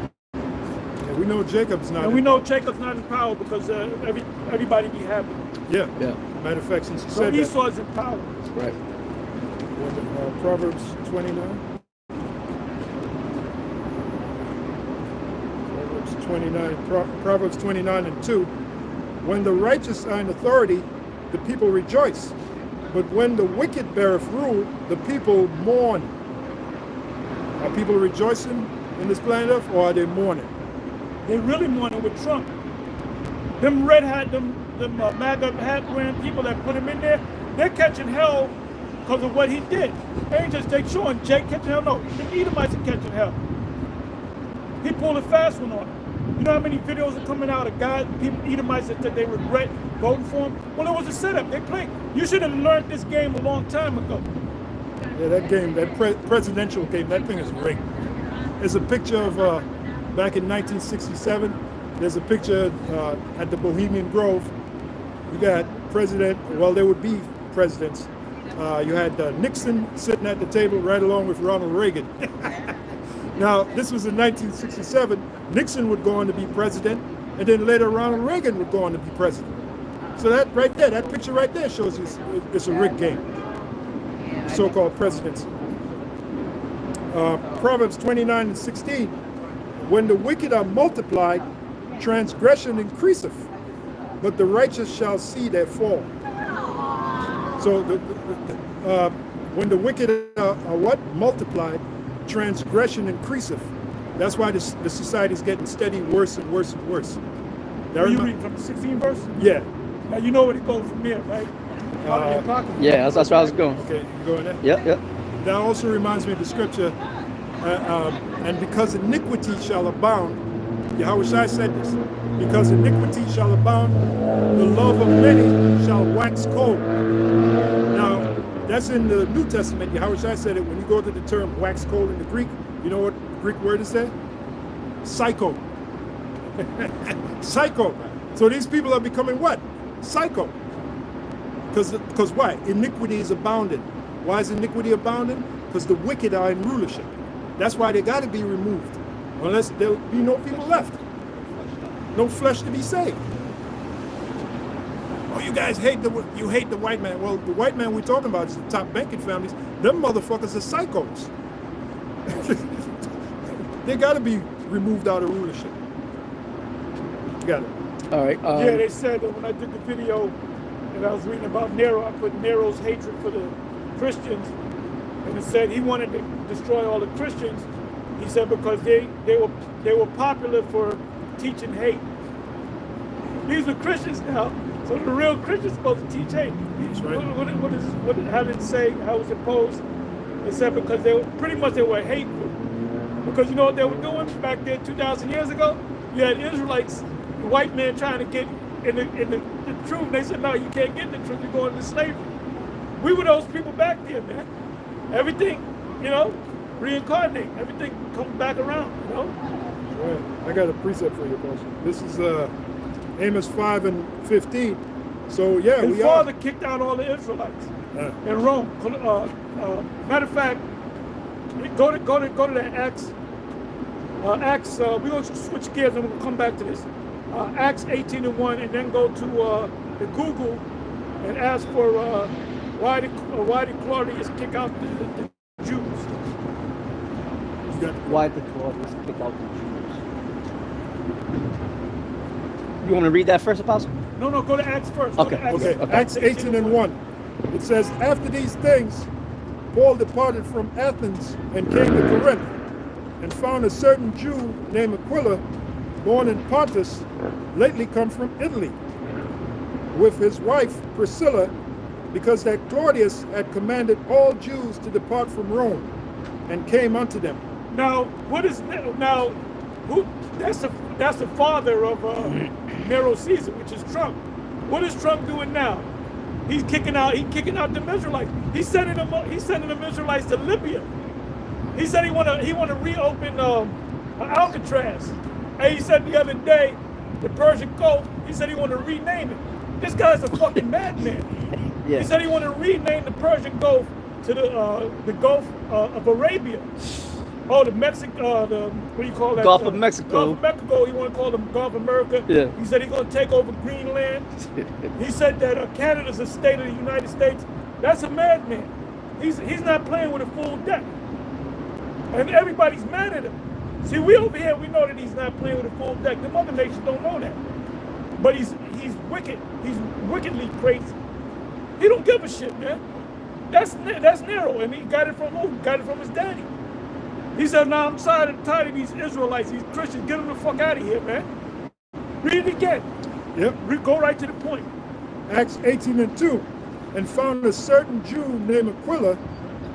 Yeah, we know Jacob's not. And we know Jacob's not in power because everybody be happy. Yeah. Yeah. Matter of fact, since you So said Esau is in power. Right. that, Proverbs 29. Proverbs 29 and 2. When the righteous are in authority, the people rejoice. But when the wicked beareth rule, the people mourn. Are people rejoicing in this planet Earth, or are they mourning? They're really mourning with Trump. Them red hat, them MAGA hat wearing people that put him in there, they're catching hell because of what he did. They ain't just they showing Jake catching hell. No, the Edomites are catching hell. He pulled a fast one on him. You know how many videos are coming out of guys, people, Edomites that they regret voting for him? Well, it was a setup. They played. You should have learned this game a long time ago. Yeah, that game, that presidential game, that thing is rigged. There's a picture of back in 1967. There's a picture at the Bohemian Grove. You got president. Well, there would be presidents. You had Nixon sitting at the table right along with Ronald Reagan. Now, this was in 1967. Nixon would go on to be president, and then later Ronald Reagan would go on to be president. So that right there, that picture right there shows you it's a rigged game, so-called presidency. Proverbs 29 and 16. When the wicked are multiplied, transgression increaseth, but the righteous shall see their fall. So when the wicked are what? Multiplied, transgression increaseth. That's why the society is getting steady worse and worse and worse. Are you reading from the 16th verse? Yeah. Now you know where it goes from there, right? Yeah, that's where I was going. Okay, you going there? Yep, yep. That also reminds me of the scripture, and because iniquity shall abound, Yahushua said this, because iniquity shall abound, the love of many shall wax cold. Now, that's in the New Testament. Yahushua said it. When you go to the term wax cold in the Greek, you know what the Greek word is there? Psycho. Psycho. So these people are becoming what? Psycho. Because why? Iniquity is abounding. Why is iniquity abounding? Because the wicked are in rulership. That's why they got to be removed. Unless there'll be no people left. No flesh to be saved. Oh, you guys hate the white man. Well, the white man we're talking about is the top banking families. Them motherfuckers are psychos. They got to be removed out of rulership. You got it. All right. Yeah, they said that when I did the video and I was reading about Nero, I put Nero's hatred for the Christians, and it said he wanted to destroy all the Christians. He said because they were popular for teaching hate. These are Christians now, so the real Christians supposed to teach hate. That's right. How did it say? How was it posed? It said because they were hateful. Because you know what they were doing back there 2,000 years ago? You had Israelites, the white man trying to get in the truth. They said, no, you can't get in the truth. You're going into slavery. We were those people back there, man. Everything, reincarnate. Everything comes back around, Right. I got a precept for you, Pastor. This is Amos 5 and 15. So yeah, His father kicked out all the Israelites in Rome. Matter of fact, go to that Acts. We're going to switch gears and we're going to come back to this. Acts 18 and 1, and then go to the Google and ask for why did Claudius kick out the Jews? Why did Claudius kick out the Jews? You want to read that first, Apostle? No, go to Acts first. Okay, Go to Acts. Okay, Acts 18 and 1. It says, after these things, Paul departed from Athens and came to Corinth, and found a certain Jew named Aquilla, born in Pontus, lately come from Italy, with his wife Priscilla, because that Claudius had commanded all Jews to depart from Rome, and came unto them. Now, what is now? Who? That's the father of Nero Caesar, which is Trump. What is Trump doing now? He's kicking out them Israelites. He's sending them Israelites to Libya. He said he want to reopen Alcatraz. And he said the other day, the Persian Gulf. He said he want to rename it. This guy's a fucking madman. Yeah. He said he want to rename the Persian Gulf to the Gulf of Arabia. Oh, the Mexico, what do you call that? Gulf of Mexico. Gulf of Mexico. He want to call them Gulf of America. Yeah. He said he's going to take over Greenland. He said that Canada's a state of the United States. That's a madman. He's not playing with a full deck. And everybody's mad at him. See, we over here, we know that he's not playing with a full deck. The other nations don't know that. But he's wicked. He's wickedly crazy. He don't give a shit, man. That's Nero, and he got it from who? Got it from his daddy. He said, "Now I'm tired of these Israelites, these Christians. Get them the fuck out of here, man." Read it again. Yep. Go right to the point. Acts 18 and 2. And found a certain Jew named Aquilla,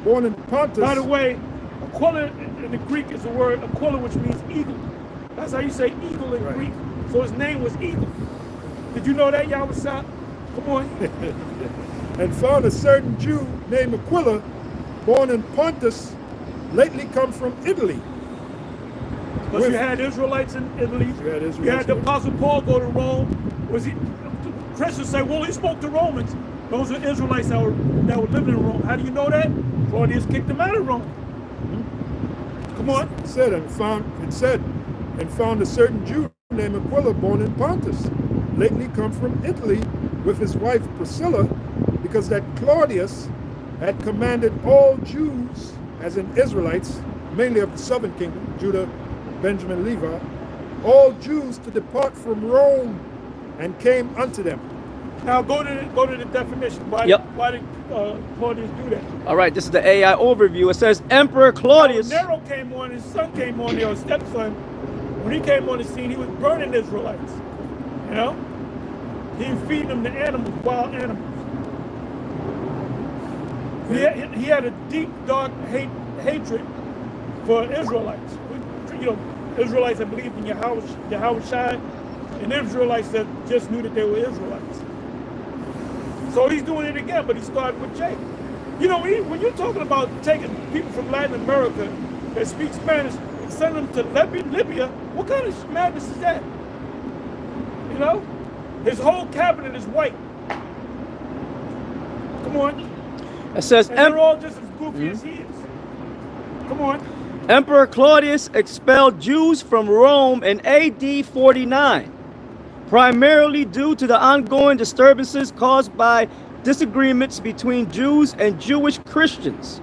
born in Pontus. By the way, Aquila in the Greek is the word Aquila, which means eagle. That's how you say eagle in Greek. So his name was Eagle. Did you know that, Yahweh? Come on. And found a certain Jew named Aquilla, born in Pontus, lately come from Italy. Because you had Israelites in Italy. You had the Apostle Paul go to Rome. Christians say, well, he spoke to Romans. Those are Israelites that were living in Rome. How do you know that? Claudius kicked them out of Rome. Come on. It said, and found a certain Jew named Aquilla, born in Pontus, lately come from Italy, with his wife Priscilla, because that Claudius had commanded all Jews, as in Israelites, mainly of the southern kingdom, Judah, Benjamin, Levi, all Jews to depart from Rome, and came unto them. Now go to the definition. Why did Claudius do that? All right, this is the AI overview. It says Emperor Claudius. Now, Nero came on, his son came on, their stepson. When he came on the scene, he was burning Israelites. You know? He was feeding them to animals, wild animals. He had a deep, dark hatred for Israelites. You know, Israelites that believed in Yahweh, and Israelites that just knew that they were Israelites. So he's doing it again, but he started with Jacob. You know, when you're talking about taking people from Latin America that speak Spanish and sending them to Libya, what kind of madness is that? You know? His whole cabinet is white. Come on. It says, and they're all just as goofy as he is. Come on. Emperor Claudius expelled Jews from Rome in AD 49, primarily due to the ongoing disturbances caused by disagreements between Jews and Jewish Christians,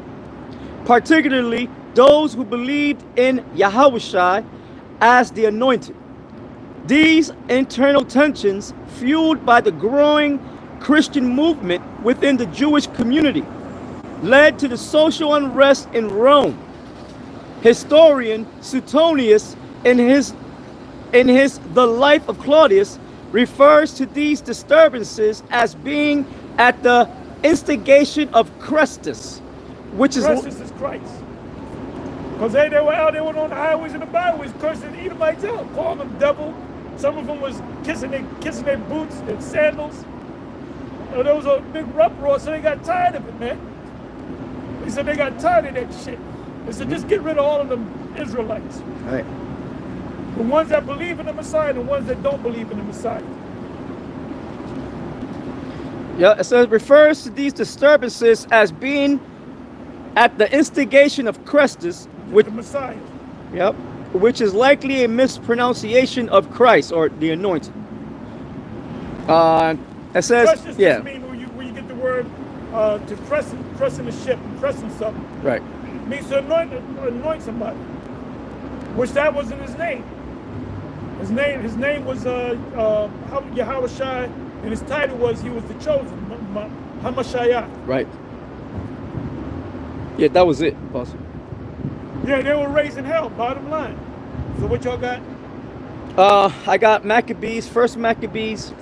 particularly those who believed in Yahweh as the anointed. These internal tensions, fueled by the growing Christian movement within the Jewish community, led to the social unrest in Rome. Historian Suetonius, in his The Life of Claudius, refers to these disturbances as being at the instigation of Christus, which is Christ. Because they were out there on the highways and the byways cursing the Edomites out, calling them devil. Some of them was kissing their boots and sandals. There was a big uproar, so they got tired of it, man. They said they got tired of that shit. They said, just get rid of all of them Israelites. right. The ones that believe in the Messiah and the ones that don't believe in the Messiah. Yeah, it says refers to these disturbances as being at the instigation of Christus, which the Messiah. Yep, which is likely a mispronunciation of Christ or the anointed. It says, Christus just mean where you get the word to press in a ship, pressing something. right. It means to anoint somebody, which that wasn't his name. His name was Yahushai, and his title was he was the chosen, Hamashiach. Right. Yeah, that was it, Apostle. Yeah, they were raising hell, bottom line. So what y'all got? I got Maccabees, first Maccabees.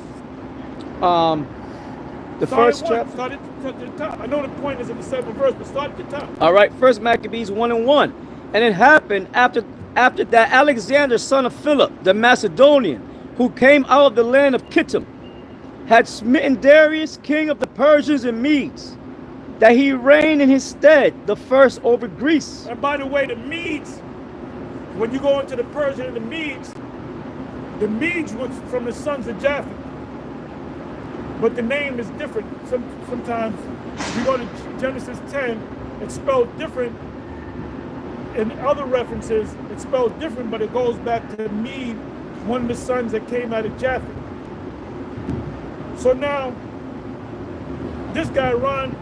The first chapter. Start at the top. I know the point is in the 7th verse, but start at the top. All right, first Maccabees 1:1. And it happened after that Alexander, son of Philip, the Macedonian, who came out of the land of Kittim, had smitten Darius, king of the Persians and Medes, that he reigned in his stead, the first over Greece. And by the way, the Medes, when you go into the Persian and the Medes was from the sons of Japheth. But the name is different. Sometimes if you go to Genesis 10, it's spelled different. In other references, it's spelled different, but it goes back to Mede, one of the sons that came out of Japheth. So now, this guy, Ron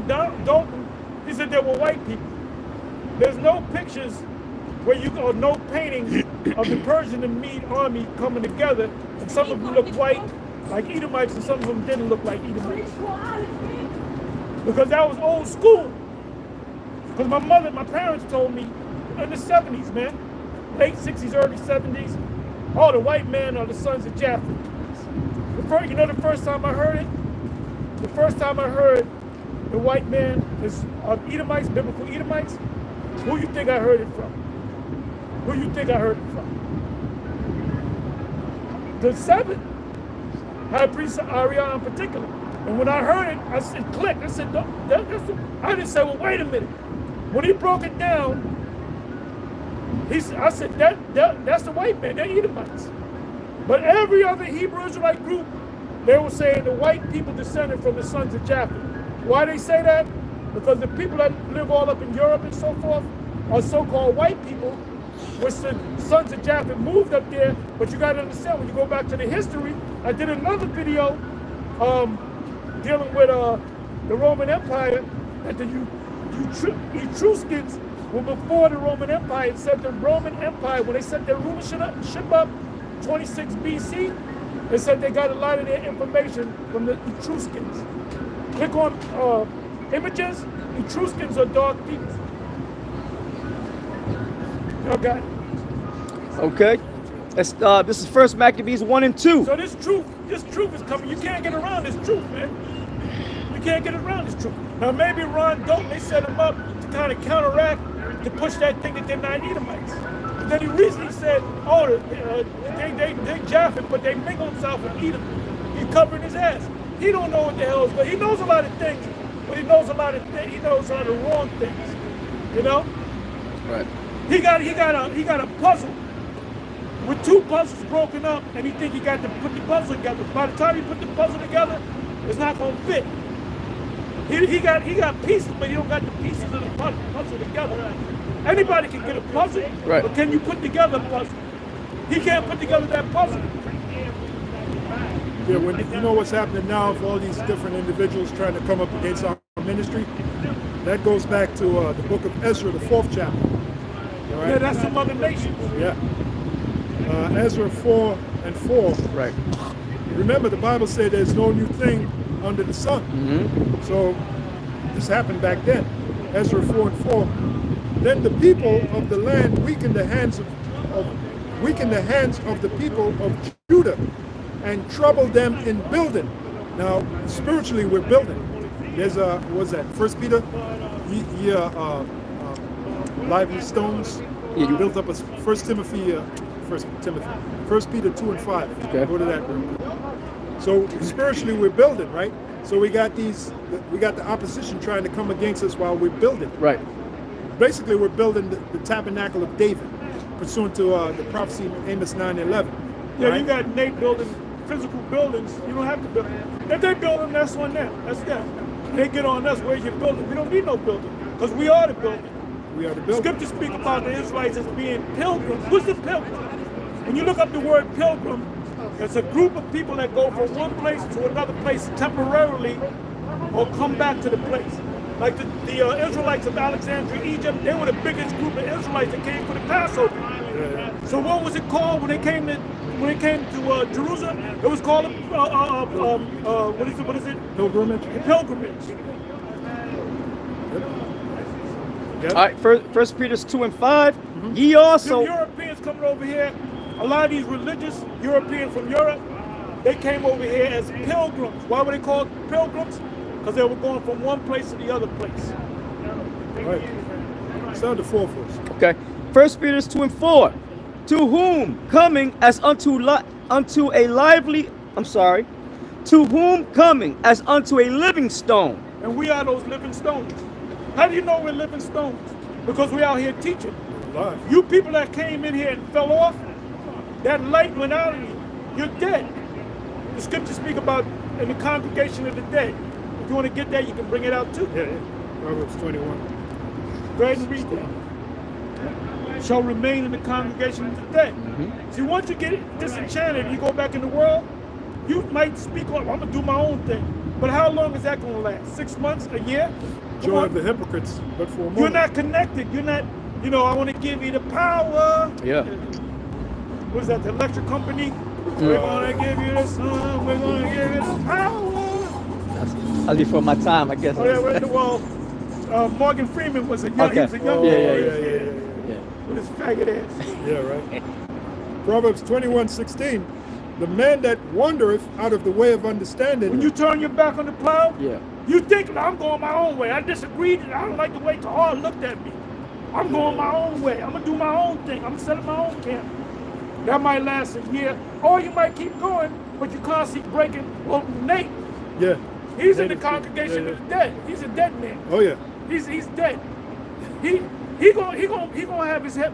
Dalton, he said there were white people. There's no pictures where or no paintings of the Persian and Mede army coming together, and some of them look white, like Edomites, and some of them didn't look like Edomites. Because that was old school. Because my parents told me in the 70s, man, late 60s, early 70s, all the white men are the sons of Japheth. You know the first time I heard it? The first time I heard the white man is Edomites, biblical Edomites, who you think I heard it from? Who you think I heard it from? The 7th. High Priest Ariah in particular. And when I heard it, I said, click. I said, I didn't say, well, wait a minute. When he broke it down, I said, that's the white man, they're Edomites. But every other Hebrew Israelite group, they were saying the white people descended from the sons of Japheth. Why they say that? Because the people that live all up in Europe and so forth are so-called white people, which the sons of Japheth moved up there. But you got to understand, when you go back to the history, I did another video dealing with the Roman Empire, that the Etruscans were before the Roman Empire. It said the Roman Empire, when they set their rulership up, 26 BC, they said they got a lot of their information from the Etruscans. Click on images. Etruscans are dark people. Y'all got it. Okay. This is first Maccabees 1 and 2. So this truth is coming. You can't get around this truth, man. You can't get around this truth. Now maybe Ron Dalton, they set him up to kind of counteract, to push that thing that they're not Edomites. But then he recently said, oh, they Japheth, but they mingle himself with Edom. He's covering his ass. He don't know what the hell is, but he knows a lot of things. But he knows a lot of things. He knows all the wrong things. You know? Right. He got a puzzle with 2 puzzles broken up, and he think he got to put the puzzle together. By the time he put the puzzle together, it's not gonna fit. He got pieces, but he don't got the pieces of the puzzle together. Anybody can get a puzzle, right, but can you put together a puzzle? He can't put together that puzzle. Yeah, when you know what's happening now with all these different individuals trying to come up against our ministry, that goes back to the book of Ezra, the 4th chapter. All right? Yeah, that's some other nations. Yeah. Ezra 4 and 4. Right. Remember, the Bible said there's no new thing under the sun. Mm-hmm. So this happened back then. Ezra 4 and 4. Then the people of the land weakened the hands of the people of Judah and troubled them in building. Now, spiritually, we're building. There's what's that? 1 Peter, lively stones. Yeah, you built up a 1 Peter 2 and 5. Okay. Go to that room. So spiritually, we're building, right? So we got the opposition trying to come against us while we're building. Right. Basically, we're building the tabernacle of David, pursuant to the prophecy in Amos 9:11. Yeah, right? you got Nate building physical buildings. You don't have to build them. If they build them, that's on them. That's them. They get on us. Where's your building? We don't need no building, because we are the building. We are the building. Scriptures speak about the Israelites as being pilgrims. What's a pilgrim? When you look up the word pilgrim, it's a group of people that go from one place to another place temporarily, or come back to the place. Like the Israelites of Alexandria, Egypt, they were the biggest group of Israelites that came for the Passover. Yeah. So what was it called when they came to when it came to Jerusalem, it was called what is it? Pilgrimage. A pilgrimage. Yep. All right, First Peter 2 and 5. Ye also. Some Europeans coming over here, a lot of these religious Europeans from Europe, they came over here as pilgrims. Why were they called pilgrims? Because they were going from one place to the other place. Right. Sound the 4 verse. Okay. First Peter 2 and 4. To whom coming as unto a lively, to whom coming as unto a living stone. And we are those living stones. How do you know we're living stones? Because we're out here teaching. Live. You people that came in here and fell off, that light went out of you. You're dead. The scriptures speak about in the congregation of the dead. If you want to get that, you can bring it out too. Yeah, yeah. Proverbs 21. Go ahead and read that. Shall remain in the congregation of the dead. See, once you get disenchanted and you go back in the world, you might speak, I'm going to do my own thing. But how long is that going to last? 6 months? A year? Joy of the hypocrites, but for a moment. You're not connected. You're not, I want to give you the power. Yeah. What is that, the electric company? We're going to give you the sun. We're going to give you the power. That's before my time, I guess. Oh, yeah, we're in the world. Morgan Freeman was a young, he was a young Yeah, boy. yeah. With his faggot ass. Yeah, right. Proverbs 21:16. The man that wandereth out of the way of understanding. When you turn your back on the plow, Yeah. you think I'm going my own way. I disagreed. I don't like the way Tahar looked at me. I'm going my own way. I'm going to do my own thing. I'm going to set up my own camp. That might last a year. Or you might keep going, but you constantly breaking. Well, Nate, Yeah. he's in the congregation of the dead. He's a dead man. Oh yeah. He's dead. He gonna have his head.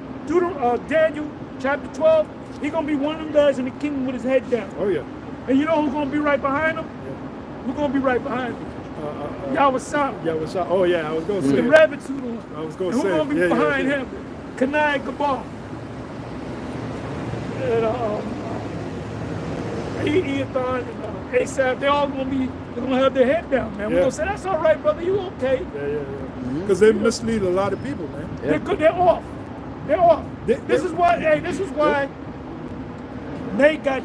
Daniel chapter 12. He gonna be one of them guys in the kingdom with his head down. Oh yeah. And you know who's gonna be right behind him? Who's gonna be right behind him? Yahweh Sam. Yeah, what's up? Oh yeah, I was going to say. The rabbit suit on. I was going And to who's say. gonna be behind him? Kanai Gabal. And Ethan and Asaph. They're all gonna have their head down, man. We're Yeah. gonna say that's all right, brother. You okay? Yeah. Because they mislead a lot of people, man. They're good. They're off. They're off. This is why Nate got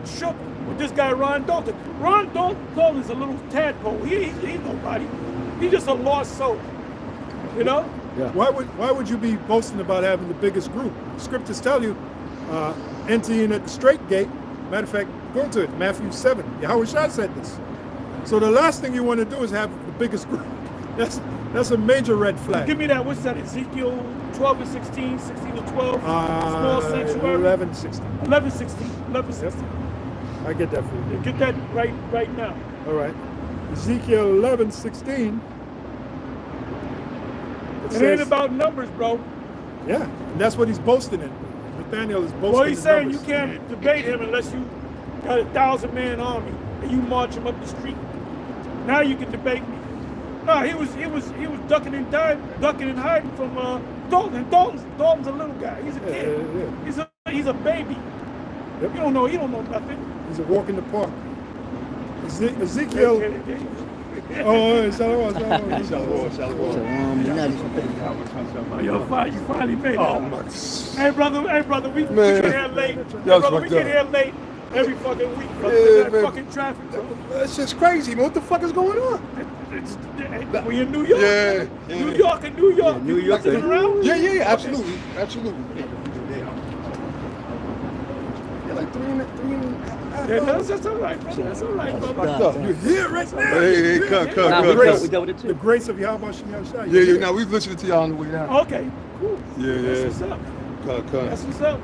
shook with this guy Ron Dalton. Ron Dalton is a little tadpole. He's nobody. He's just a lost soul. You know? Yeah. Why would you be boasting about having the biggest group? Scriptures tell you, enter in at the straight gate. Matter of fact, go to it. Matthew 7. Yahweh Shah said this. So the last thing you want to do is have the biggest group. That's a major red flag. Give me that. What's that? Ezekiel 12 and 16, 16 and 12. Small sanctuary. 11, 16. 11, 16. 11, 16. I get that for you. Get that right now. All right. Ezekiel 11, 16. It ain't about numbers, bro. Yeah, and that's what he's boasting in. Nathaniel is boasting. Well, he's in saying numbers. you can't debate him unless you got a 1,000-man army and you march him up the street. Now you can debate me. No, he was ducking and hiding from Dalton. Dalton's a little guy. He's a kid. Yeah. He's a baby. Yep. He don't know nothing. He's a walk in the park. Ezekiel. Oh, Shalom. You finally made it. Oh, my. Hey, brother, we get here late. Hey, brother, we get here late every fucking week, brother. Yeah, That fucking traffic, bro. That's just crazy, man. What the fuck is going on? We in New York. Yeah. New York. New York. You looking around? Yeah, absolutely. Yeah, like three and a half Yeah, hours. that's all right, brother. That's all right, brother. You're here right now. Hey, cut. Nah, we dealt with it The too. grace of Yahweh Shem Yahushua. Yeah, now we've listening to y'all on the way down. Okay, cool. Yeah. That's what's up. Cut. That's what's up.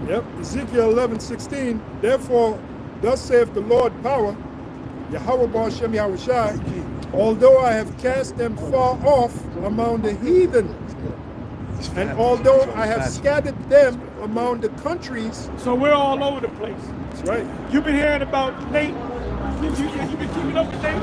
Yep. Ezekiel 11, 16. Therefore, thus saith the Lord power, Yahweh Shem Yahushua, although I have cast them far off among the heathen, and although I have scattered them among the countries. So we're all over the place. That's right. You've been hearing about Nate. You been keeping up with Nate?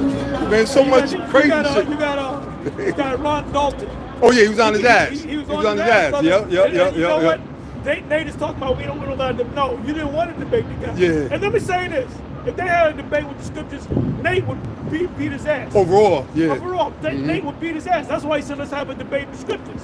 Man, so much crazy shit. You got Ron Dalton. Oh yeah, he was on his ass. He was on his ass. ass. Brother. Yep. And you know what? Nate is talking about we don't allow them. No, you didn't want to debate the guy. Yeah. And let me say this. If they had a debate with the scriptures, Nate would beat his ass. Overall, yeah. Nate would beat his ass. That's why he said let's have a debate with the scriptures.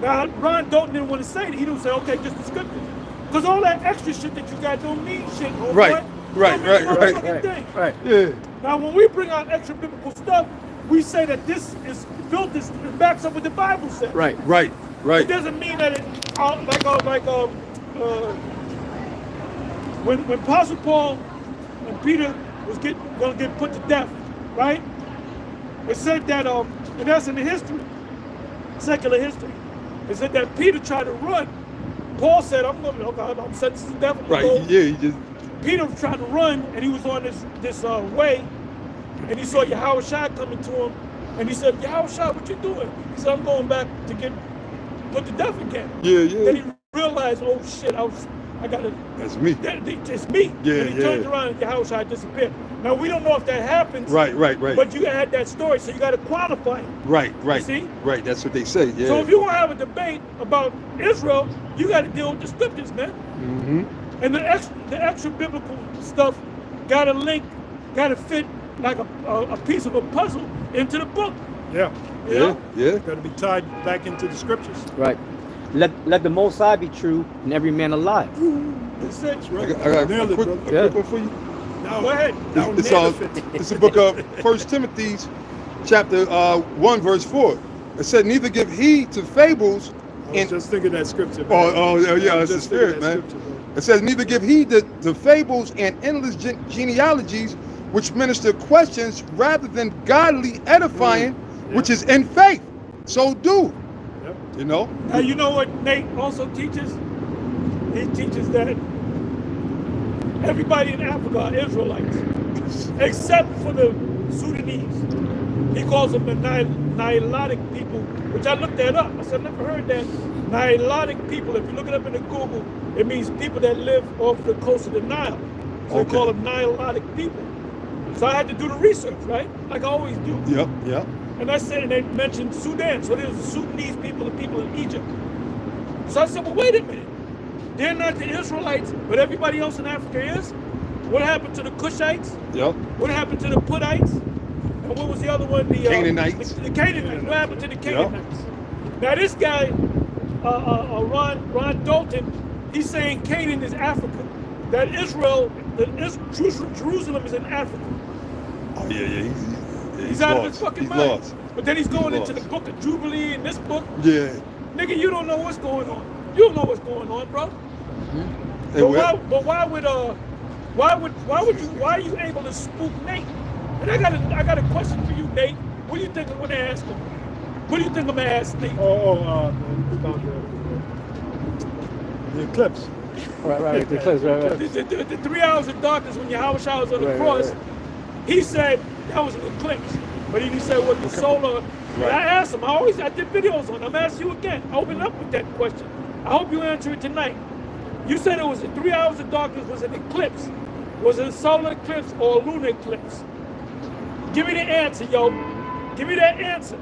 Now, Ron Dalton didn't want to say that. He didn't say, okay, just the scriptures. Because all that extra shit that you got don't mean shit, homeboy. Right, right, Don't mean right, one right, fucking thing. Right. Yeah. Now, when we bring out extra biblical stuff, we say that this is built, this it backs up what the Bible says. Right. Right, It right. doesn't mean that it, when Apostle Paul and Peter was gonna get put to death, right? It said that, and that's in the history, secular history. It said that Peter tried to run. Paul said, I'm sentenced to death. I'm gonna Right. go." Yeah, he just Peter was trying to run, and he was on this way, and he saw Yahushua coming to him, and he said, Yahushua, what you doing? He said, I'm going back to get put to death again. yeah, yeah. Then he realized, oh shit, I gotta, That's me. it's me. Yeah, and he turned yeah. around and Yahushua disappeared. Now, we don't know if that happens, Right, right, right. but you had that story, so you gotta qualify it. Right, right. See? Right, that's what they say. Yeah. So if you're gonna have a debate about Israel, you gotta deal with the scriptures, man. Mm-hmm. And the extra biblical stuff gotta fit like a piece of a puzzle into the book. Yeah. You Yeah, know? yeah. Got to be tied back into the scriptures. Right. Let the Most High be true and every man alive. That's it. I got Nailed a it, quick brother. one for you. Now, Go ahead. now It's nail all. it. It's the book of 1 Timothy, chapter 1, verse 4. It said, "Neither give heed to fables." I was just thinking that scripture. man. Oh, yeah, I it's was the just thinking spirit, that man. scripture, bro. It says, "Neither give heed to fables and endless genealogies, which minister questions rather than godly edifying, which is in faith. So do." Yep. You know? Now you know what Nate also teaches? He teaches that everybody in Africa are Israelites, except for the Sudanese. He calls them the Nilotic people, which I looked that up. I said, I never heard that. Nilotic people, if you look it up in the Google, it means people that live off the coast of the Nile. So Okay. they call them Nilotic people. So I had to do the research, right? Like I always do. Yep, yep. And I said, and they mentioned Sudan. So there's the Sudanese people, the people in Egypt. So I said, well, wait a minute. They're not the Israelites, but everybody else in Africa is. What happened to the Cushites? Yep. What happened to the Puttites? And what was the other one? The Canaanites. The Canaanites. What happened to the Canaanites? Now this guy, Ron Dalton, he's saying Canaan is Africa. That Jerusalem is in Africa. Oh, yeah. He's out of his fucking He's mind. lost. But then he's going into lost. the book of Jubilee and this book. Yeah. Nigga, you don't know what's going on. You don't know what's going on, bro. Hey, But why are you able to spook Nate? And I got a question for you, Nate. What do you think I'm gonna ask him? What do you think I'm gonna ask Nate? About the eclipse. Right. The clips, right. The 3 hours of darkness when Yahushua was on the Right, cross, right. he said that was an eclipse. But he said, well, the solar. Right. I asked him, I did videos on it. I'm asking you again. I opened up with that question. I hope you answer it tonight. You said it was 3 hours of darkness was an eclipse. Was it a solar eclipse or a lunar eclipse? Give me the answer, yo. Give me that answer.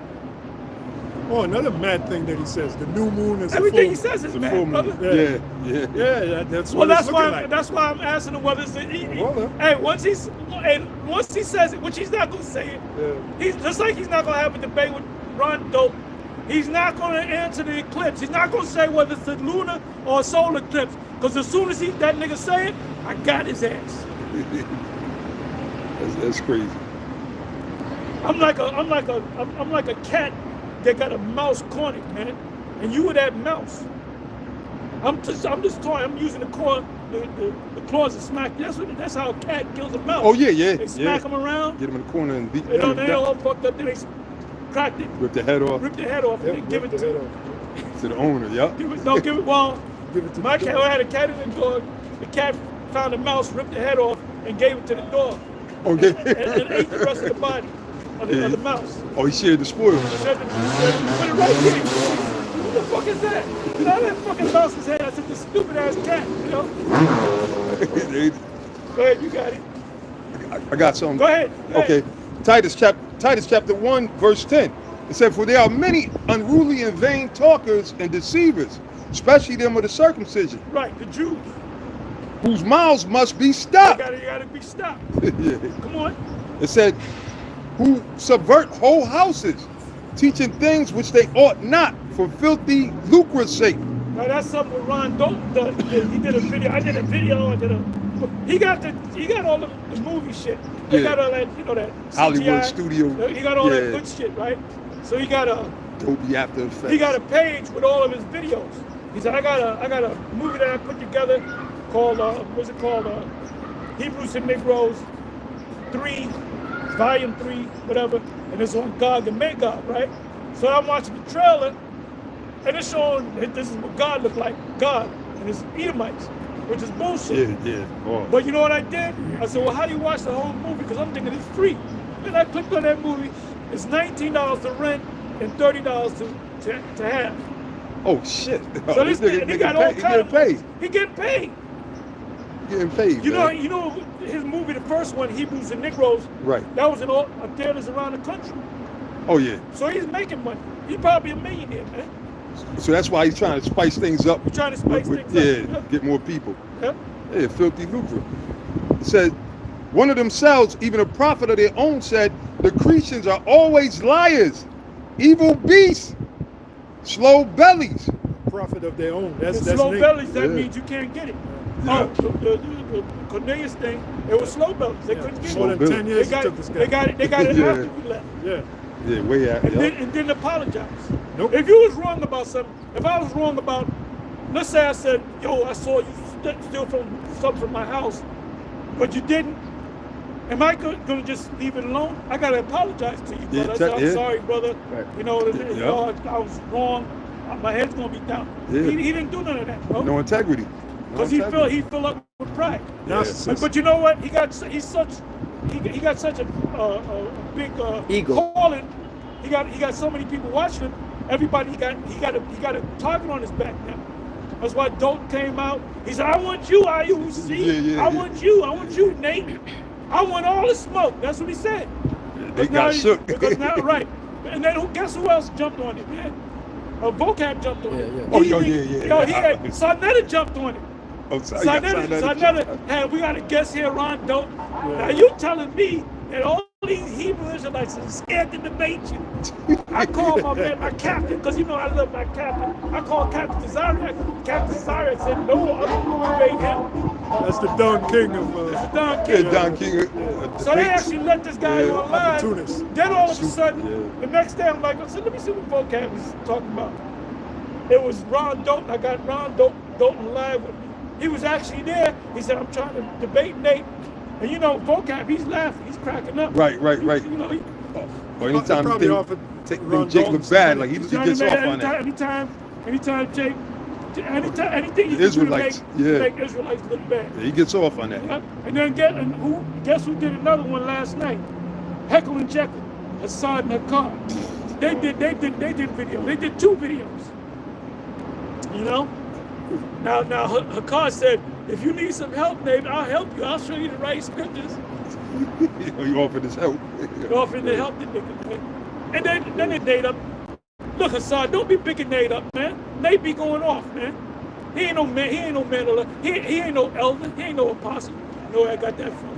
Oh, another mad thing that he says: the new moon is Everything he a full says is The mad, full brother. moon. Yeah. Yeah, that's Well, what that's it's why. looking like. That's why I'm asking him whether it's Well, hey, once he says it, which he's not gonna say it. Yeah. He's just like he's not gonna have a debate with Ron Dope. He's not gonna answer the eclipse. He's not gonna say whether it's a lunar or a solar eclipse. Because as soon as that nigga say it, I got his ass. That's crazy. I'm like a cat that got a mouse cornered, man. And you were that mouse. I'm just toying. I'm using the claws to smack. That's how a cat kills a mouse. Oh, yeah. They smack them around. Get him in the corner and beat They him they all fucked up. Then they cracked it, Rip the head off ripped the head off, and Yep, then give it rip the head to off. to the owner. Yep. give it. Well, Give it to my the cat. dog. I had a cat and a dog. The cat found a mouse, ripped the head off, and gave it to the dog, Okay. and ate the rest of the body of the mouse. Oh, he shared the spoils. Put it right here. What the fuck is that? You know that fucking mouse's head? I said, this stupid ass cat, you know? Go ahead, you got it. I got something. Go ahead. Okay. Titus chapter 1, verse 10. It said, "For there are many unruly and vain talkers and deceivers, especially them of the circumcision, Right, the Jews. whose mouths must be You stopped." gotta be stopped. Yeah. Come on. It said, "Who subvert whole houses, teaching things which they ought not, for filthy lucre's sake." Now that's something with Ron Dalton. He did a video. I did a video. He got all the movie shit. He got all that, you know, that Hollywood CGI. studio. He got all that good shit, right? So he got a Dolby After Effects. He got a page with all of his videos. He said, I got a movie that I put together called what's it called? Hebrews and Negroes 3, Volume 3, whatever. And it's on Gog and Magog, right? So I'm watching the trailer, and it's showing that this is what God looked like, God and his Edomites, which is bullshit. Yeah. Oh. But you know what I did? I said, well, how do you watch the whole movie? Because I'm thinking it's free. And I clicked on that movie. It's $19 to rent and $30 to have. Oh shit! So this nigga got all kinds of paid. He getting paid. Getting paid. You know his movie, the first one, Hebrews and Negroes. Right. That was in all theaters around the country. Oh yeah. So he's making money. He's probably a millionaire, man. So that's why he's trying to spice things up. He's trying to spice things yeah, up. get more people. Yeah. Yeah, filthy lucre. It said, one of themselves, even a prophet of their own, said, the Cretans are always liars, evil beasts, slow bellies. Prophet of their own. That's slow Nate. bellies, that means you can't get it. Yeah. Oh, the Cornelius thing, it was slow bellies. They couldn't get More it. than 10 years They it took this guy. they got it Yeah. after we left. Yeah. Yeah, way out. And didn't apologize. Nope. If you was wrong about something, if I was wrong about, let's say I said, yo, I saw you steal something from my house, but you didn't, am I gonna just leave it alone? I gotta apologize to you, brother. I said, I'm sorry, brother. Right. You know, I was wrong. My head's gonna be down. Yeah. He didn't do none of that, bro. No integrity. Because he filled up with pride. Narcissist. But you know what? He got such a big Ego. calling. He got so many people watching him. Everybody he got a target on his back now. That's why Dalton came out. He said, I want you, IUC. I want you, Nate. I want all the smoke. That's what he said. They got shook. Because now, right. And then guess who else jumped on it, man? Vocab jumped on it. Yeah. Oh, yeah. Sarnetta jumped on it. Oh, Sarnetta, we got a guest here, Ron Dalton. Now you telling me that all these Hebrew Israelites are scared to debate you. I called my man, my captain, because you know I love my captain. I called Captain Desire. Captain Desire said, no, I'm going to debate him. That's the Don King of... That's the Don King. Yeah, Don King. So they actually let this guy on live. Opportunist. Then all of a sudden, the next day I'm like, I said, let me see what Vocab was talking about. It was Ron Dalton. I got Ron Dalton live with me. He was actually there. He said, I'm trying to debate Nate. And you know, Vocab, he's laughing. He's cracking up. Right. You know, Or anytime probably you offered take Ron Jake Dalton look bad, some like he he's gets trying off to on that. anytime Jake, anything you Israelites, can do to make Israelites look bad. Yeah, he gets off on that. And then guess who did another one last night? Heckle and Jekyll, Hassad and Hakar. They did video. They did 2 videos. You know? Now Hakar said, if you need some help, Nate, I'll help you. I'll show you the right scriptures. You offered his help. You offered to help the nigga, man. And then they Nate up. Look, Hassad, don't be picking Nate up, man. Nate be going off, man. He ain't no man. He ain't no man. He ain't no elder. He ain't no apostle. You know where I got that from?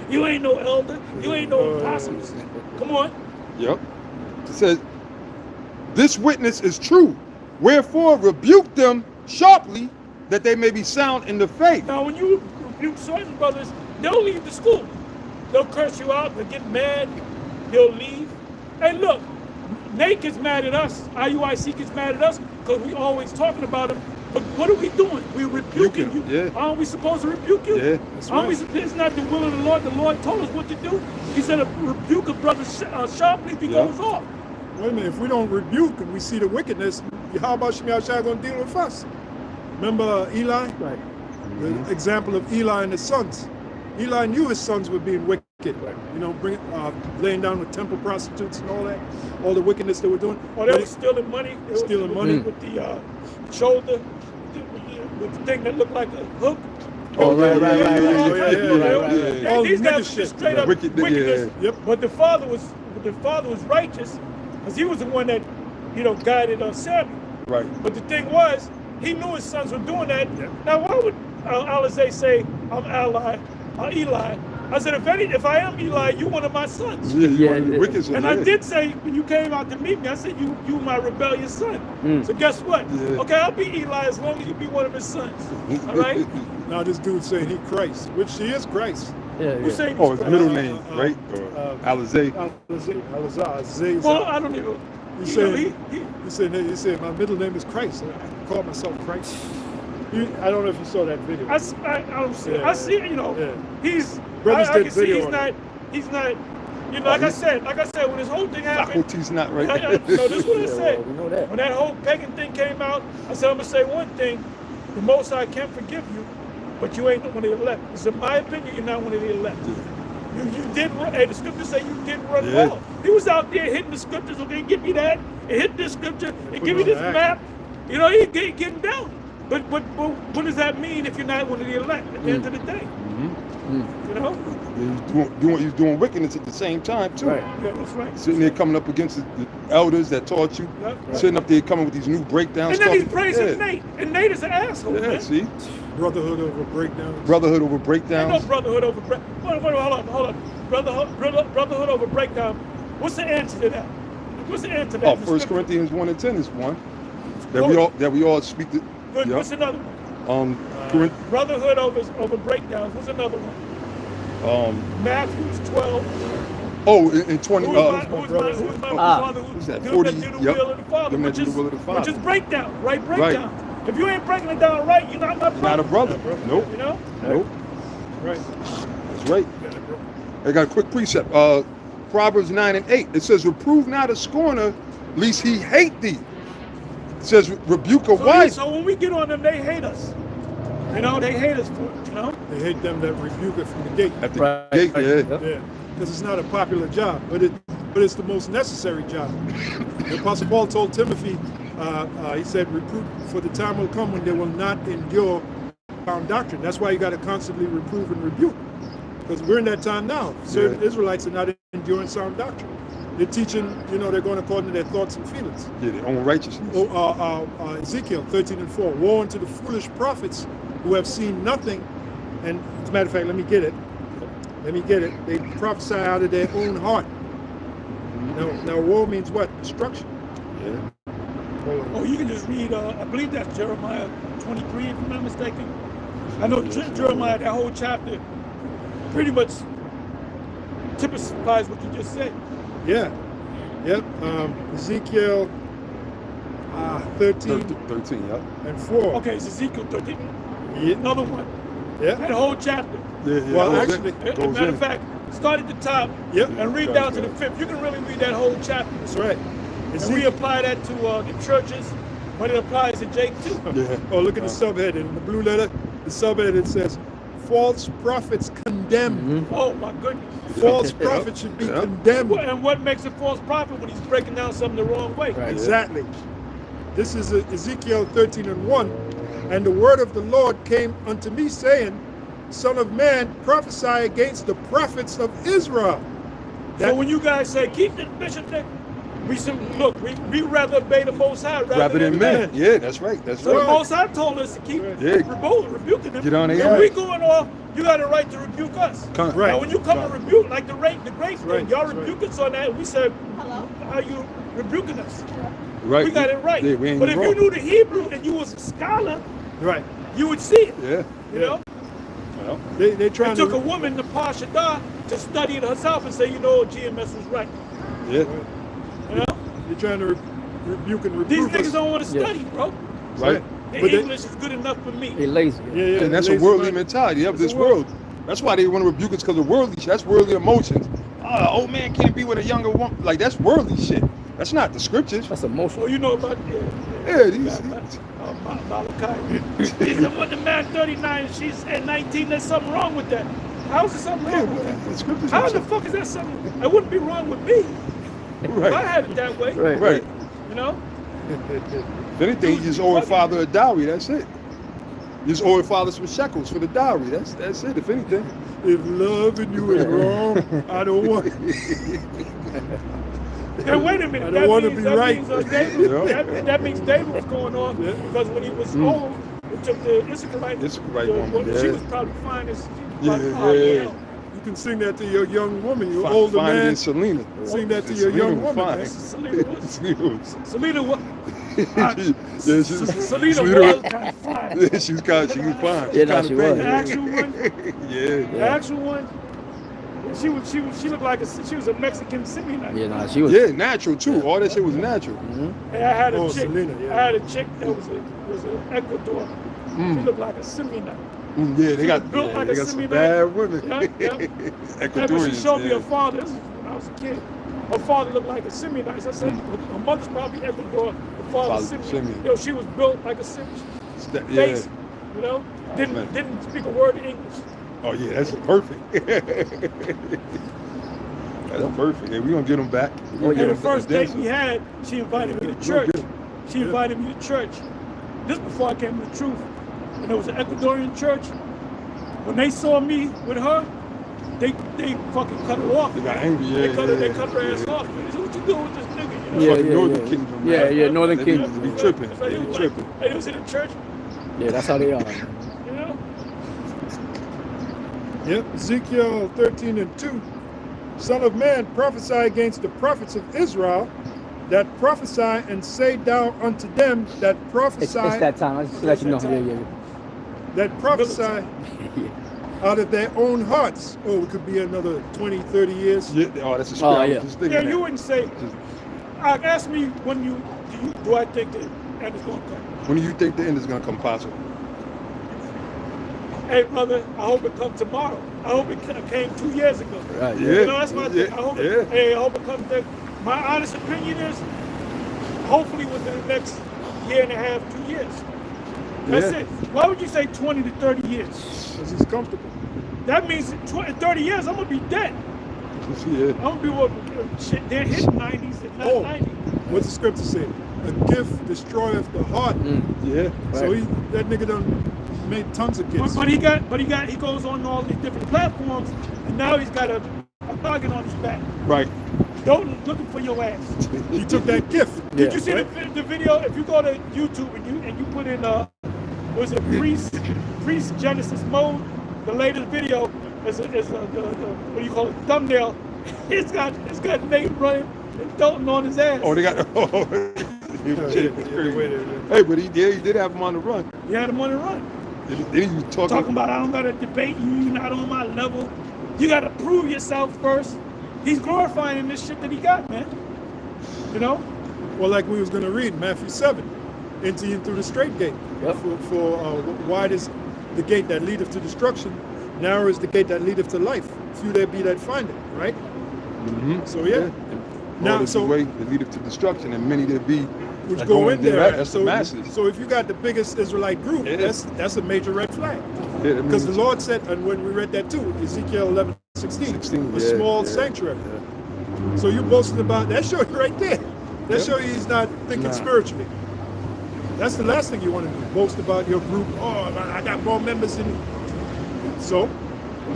You ain't no elder. You ain't no apostles. Come on. Yep. It says, this witness is true. Wherefore rebuke them sharply, that they may be sound in the faith. Now, when you rebuke certain brothers, they'll leave the school. They'll curse you out. They'll get mad. They'll leave. And look, Nate gets mad at us. IUIC gets mad at us because we always talking about him. But what are we doing? We're rebuking you. Yeah. Aren't we supposed to rebuke you? Yeah. It's not the will of the Lord. The Lord told us what to do. He said, rebuke a brother sharply if he goes off. Wait a minute, if we don't rebuke and we see the wickedness, how about Shemi Ashai going to deal with us? Remember Eli? Right. The example of Eli and his sons. Eli knew his sons were being wicked. Right. You know, laying down with temple prostitutes and all that, all the wickedness they were doing. Oh, they were stealing money. Stealing money with the shoulder, with the thing that looked like a hook. Oh, right. These guys were just straight up wickedness. Yep. But the father was righteous, because he was the one that, guided Samuel. Right. But the thing was, he knew his sons were doing that. Yeah. Now, why would Alizé say, I'm Eli, I said, if I am Eli, you one of my sons. Yeah, you Yeah, one of the yeah. wicked sons. And I did say, when you came out to meet me, I said, you my rebellious son. So guess what? Yeah. Okay, I'll be Eli as long as you be one of his sons. All right? Now this dude saying he Christ, which he is Christ. Yeah, Who's saying Oh, he's his Christ? middle name, right? Alizé. Alizé. Well, I don't even. He You know, said, he said, my middle name is Christ. I call myself Christ. I don't know if you saw that video. I don't see. Yeah, I see. You know, yeah. he's. Brothers I did can see video he's on not. it. He's not. You know, like I said, when this whole thing happened. Faculty's not right. No, this is what I said. well, we know that. When that whole pagan thing came out, I said, I'm gonna say one thing: the Most High can't forgive you, but you ain't one of the elect. It's in my opinion, you're not one of the elect. You did run. Hey, the scriptures say you did run well. He was out there hitting the scriptures. Okay, give me that. And hit this scripture. And give me this map. You know, he getting down. But what does that mean if you're not one of the elect at the end of the day? You know? You're doing wickedness at the same time too. Right. Yeah, that's right. Sitting there coming up against the elders that taught you. Yep. Sitting up there coming with these new breakdowns. And then he's praising Nate. And Nate is an asshole, Yeah, man. see? Brotherhood over breakdown. Brotherhood over Ain't no breakdowns. brotherhood over breakdown. Hold on. Brotherhood over breakdown. What's the answer to that? What's the answer to that? Oh, in the 1 scripture? Corinthians 1 and 10 is one. Quote. That we all speak to. Good. Yeah. What's another one? Brotherhood over breakdowns. What's another one? Matthew's 12. Oh, in 20. Who's my father? Who's that? Them 40. that do the Yep. will of the Father, Them that which do the will of the which Father. is breakdown, right? Breakdown. If you ain't breaking it down right, you're not my brother. Not a brother. Nope. You know? Nope. Right. That's right. I got a quick precept. Proverbs 9 and 8. It says, reprove not a scorner, lest he hate thee. It says, rebuke a wise. So when we get on them, they hate us. You know, they hate us for it, you know? They hate them that rebuke it from the gate. At the Right. gate, yeah. Yeah, because it's not a popular job, but it's the most necessary job. The Apostle Paul told Timothy, he said, reprove, for the time will come when they will not endure sound doctrine. That's why you got to constantly reprove and rebuke, because we're in that time now. Certain Israelites are not enduring sound doctrine. They're teaching, they're going according to their thoughts and feelings. Yeah, their own righteousness. Ezekiel 13 and 4. Woe unto the foolish prophets who have seen nothing. And as a matter of fact, let me get it. They prophesy out of their own heart. Now woe means what? Destruction. Yeah. Oh, you can just read, I believe that's Jeremiah 23, if I'm not mistaken. I know Jeremiah, that whole chapter, pretty much typifies what you just said. Yeah. Yep. Ezekiel 13 13, yeah. and 4. Okay, it's Ezekiel 13. Yeah. Another one. Yeah. That whole chapter. Yeah, Well, goes actually, in. As a Goes matter in. of fact, start at the top Yep. and read down to the 5th. You can really read that whole chapter. That's right. And we apply that to the churches, but it applies to Jake too. Yeah. Oh, look at the subhead. In the blue letter, the subhead, it says, false prophets condemned. Oh my goodness. False prophets should be condemned. And what makes a false prophet when he's breaking down something the wrong way? Right. Exactly. This is Ezekiel 13 and 1. And the word of the Lord came unto me, saying, Son of man, prophesy against the prophets of Israel. So when you guys say, keep the bishop there, we said, look, we rather obey the Most High rather than men. Yeah, that's right. That's So the right. Most High told us to keep rebuking them. Get on their When ass. we going off, you got a right to rebuke us. Right. Now when you come and rebuke, like the great thing, right, y'all that's rebuke us on that, we said, how you rebuking us? Right. We got it right. Yeah, we ain't But if wrong. you knew the Hebrew and you was a scholar, Right. you would see it. Yeah. You know? Well, They trying It took to... a woman, the Pashadah, to study it herself and say, GMS was right. yeah. You know? They're trying to rebuke and These reprove niggas us. don't want to study, bro. Right. Their But they- English is good enough for me. They lazy. Yeah, yeah. And that's a lazy worldly mind. mentality of It's this a world. world. That's why they want to rebuke us, because of worldly shit. That's worldly emotions. Old man can't be with a younger woman. Like, that's worldly shit. That's not the scriptures. That's Oh, emotional. you know about Yeah, these. Malachi. He said, what the man 39 and she's at 19, there's something wrong with that. How is there something Yeah, wrong with but that? the scriptures. How the fuck is that something? It wouldn't be wrong with me if I Right. had it that way. Right. Right. You know? If anything, you just owe a father a dowry. That's it. You just owe your father some shekels for the dowry. That's it. If anything. If loving you is wrong, I don't want it. Then wait a minute. I don't want to be right. David, Yeah. that means David was going off because when he was old, it took the Issacharite Issacharite woman, She yeah. was probably fine as Yeah, like, yeah. You can sing that to your young woman, your Fine, older finer man. than Selena. Sing that to And your Selena young was woman, fine. man. Selena was. Selena was. Selena was. Selena Selena was kind of fine. Yeah, she was fine. She Yeah, no, kind she of was. The actual one. Yeah. The actual one. She looked like she was a Mexican Simeonite. Yeah, no, she was. Yeah, natural too. All that shit was natural. And I had a chick. Selena, yeah. I had a chick that was an Ecuador. She looked like a Simeonite. Yeah, they got, built like they a got some Simeonite. bad women. Yeah. Ecuadorians. She showed me yeah. her father. This was when I was a kid. Her father looked like a Simeonite. So I said, her mother's probably Ecuador. Her father's Father, Simeonite. Simeon. Yo, she was built like a Simeonite. Yeah. Face, you know, man. didn't speak a word of English. Oh yeah, that's perfect. That's perfect. Yeah, we gonna get them back. Oh, yeah. And the first date we had, she invited me to church. She invited me to church. This before I came to the truth. And it was an Ecuadorian church. When they saw me with her, they fucking cut her off. They got man. angry, yeah, They cut her yeah. ass off. Man. They said, what you doing with this nigga? You know? Yeah, Fucking yeah, Northern yeah. Kingdom. Yeah, man. yeah, Northern They Kingdom. be tripping. It's like, They it be was tripping. like, hey, it was in the church, Yeah, that's how they are. you know? Yep, Ezekiel 13:2. Son of man, prophesy against the prophets of Israel, that prophesy and say thou unto them that prophesy, It's that time. I just let you know. Yeah, yeah. that prophesy out of their own hearts. Oh, it could be another 20, 30 years. Yeah, oh, that's a spirit. Oh, I was yeah. just thinking Yeah, that. you wouldn't say, ask me when do I think that end is going to come? When do you think the end is gonna come possible? Hey, brother, I hope it comes tomorrow. I hope it came 2 years ago. Right, Yeah. You know, that's my thing. Yeah, I hope yeah. hey, I hope it comes there. My honest opinion is, hopefully within the next year and a half, 2 years. That's Yeah. it. Why would you say 20 to 30 years? Because he's comfortable. That means 20, 30 years, I'm going to be dead. Yeah. I'm going to be what, shit, they're hitting 90s and not Oh. 90. What's the scripture say? A gift destroyeth the heart. Yeah. So that nigga done made tons of gifts. But he goes on all these different platforms, and now he's got a target on his back. Right. Don't looking for your ass. He took that gift. Did you see the video? If you go to YouTube and you put in was it priest Genesis mode? The latest video is the what do you call it, thumbnail. It's got Nate running and Dalton on his ass. Oh, they got. Oh, hey, but he did have him on the run. He had him on the run. Then he was Talking about, I don't gotta debate you, you're not on my level. You gotta prove yourself first. He's glorifying this shit that he got, man. You know? Well, like we was going to read, Matthew 7, enter ye through the straight gate. Yep. For wide is the gate that leadeth to destruction, narrow is the gate that leadeth to life. Few there be that find it, right? Mm-hmm. So yeah. Now, so the way that leadeth to destruction, and many there be which that go in there. right? That's so, the masses. so if you got the biggest Israelite group, Yeah. that's a major red flag. Yeah, that Because the means- Lord said, and when we read that too, Ezekiel 11:16, a yeah, small yeah, sanctuary. yeah. So you boasting about that? Show you right there. That show you he's not thinking Nah. spiritually. That's the last thing you want to do. Boast about your group. Oh, I got more members than you. So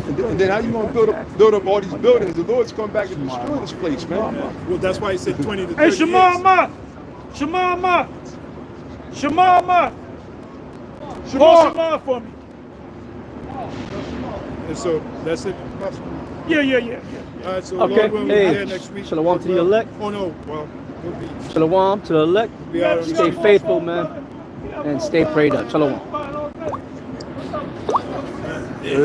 And then how you gonna build up all these buildings? The Lord's coming back and destroy this place, man. well, that's why he said 20 to 30 Hey, years. Shema, call Shema for me. And so that's it. Yeah. All right, so Okay, Lord willing, we'll be hey, here next week. shalom to the elect. Oh no, well, we'll be. Shalom to the elect. Be out on the Stay street. faithful, man. And stay prayed up. Shalom. Yeah,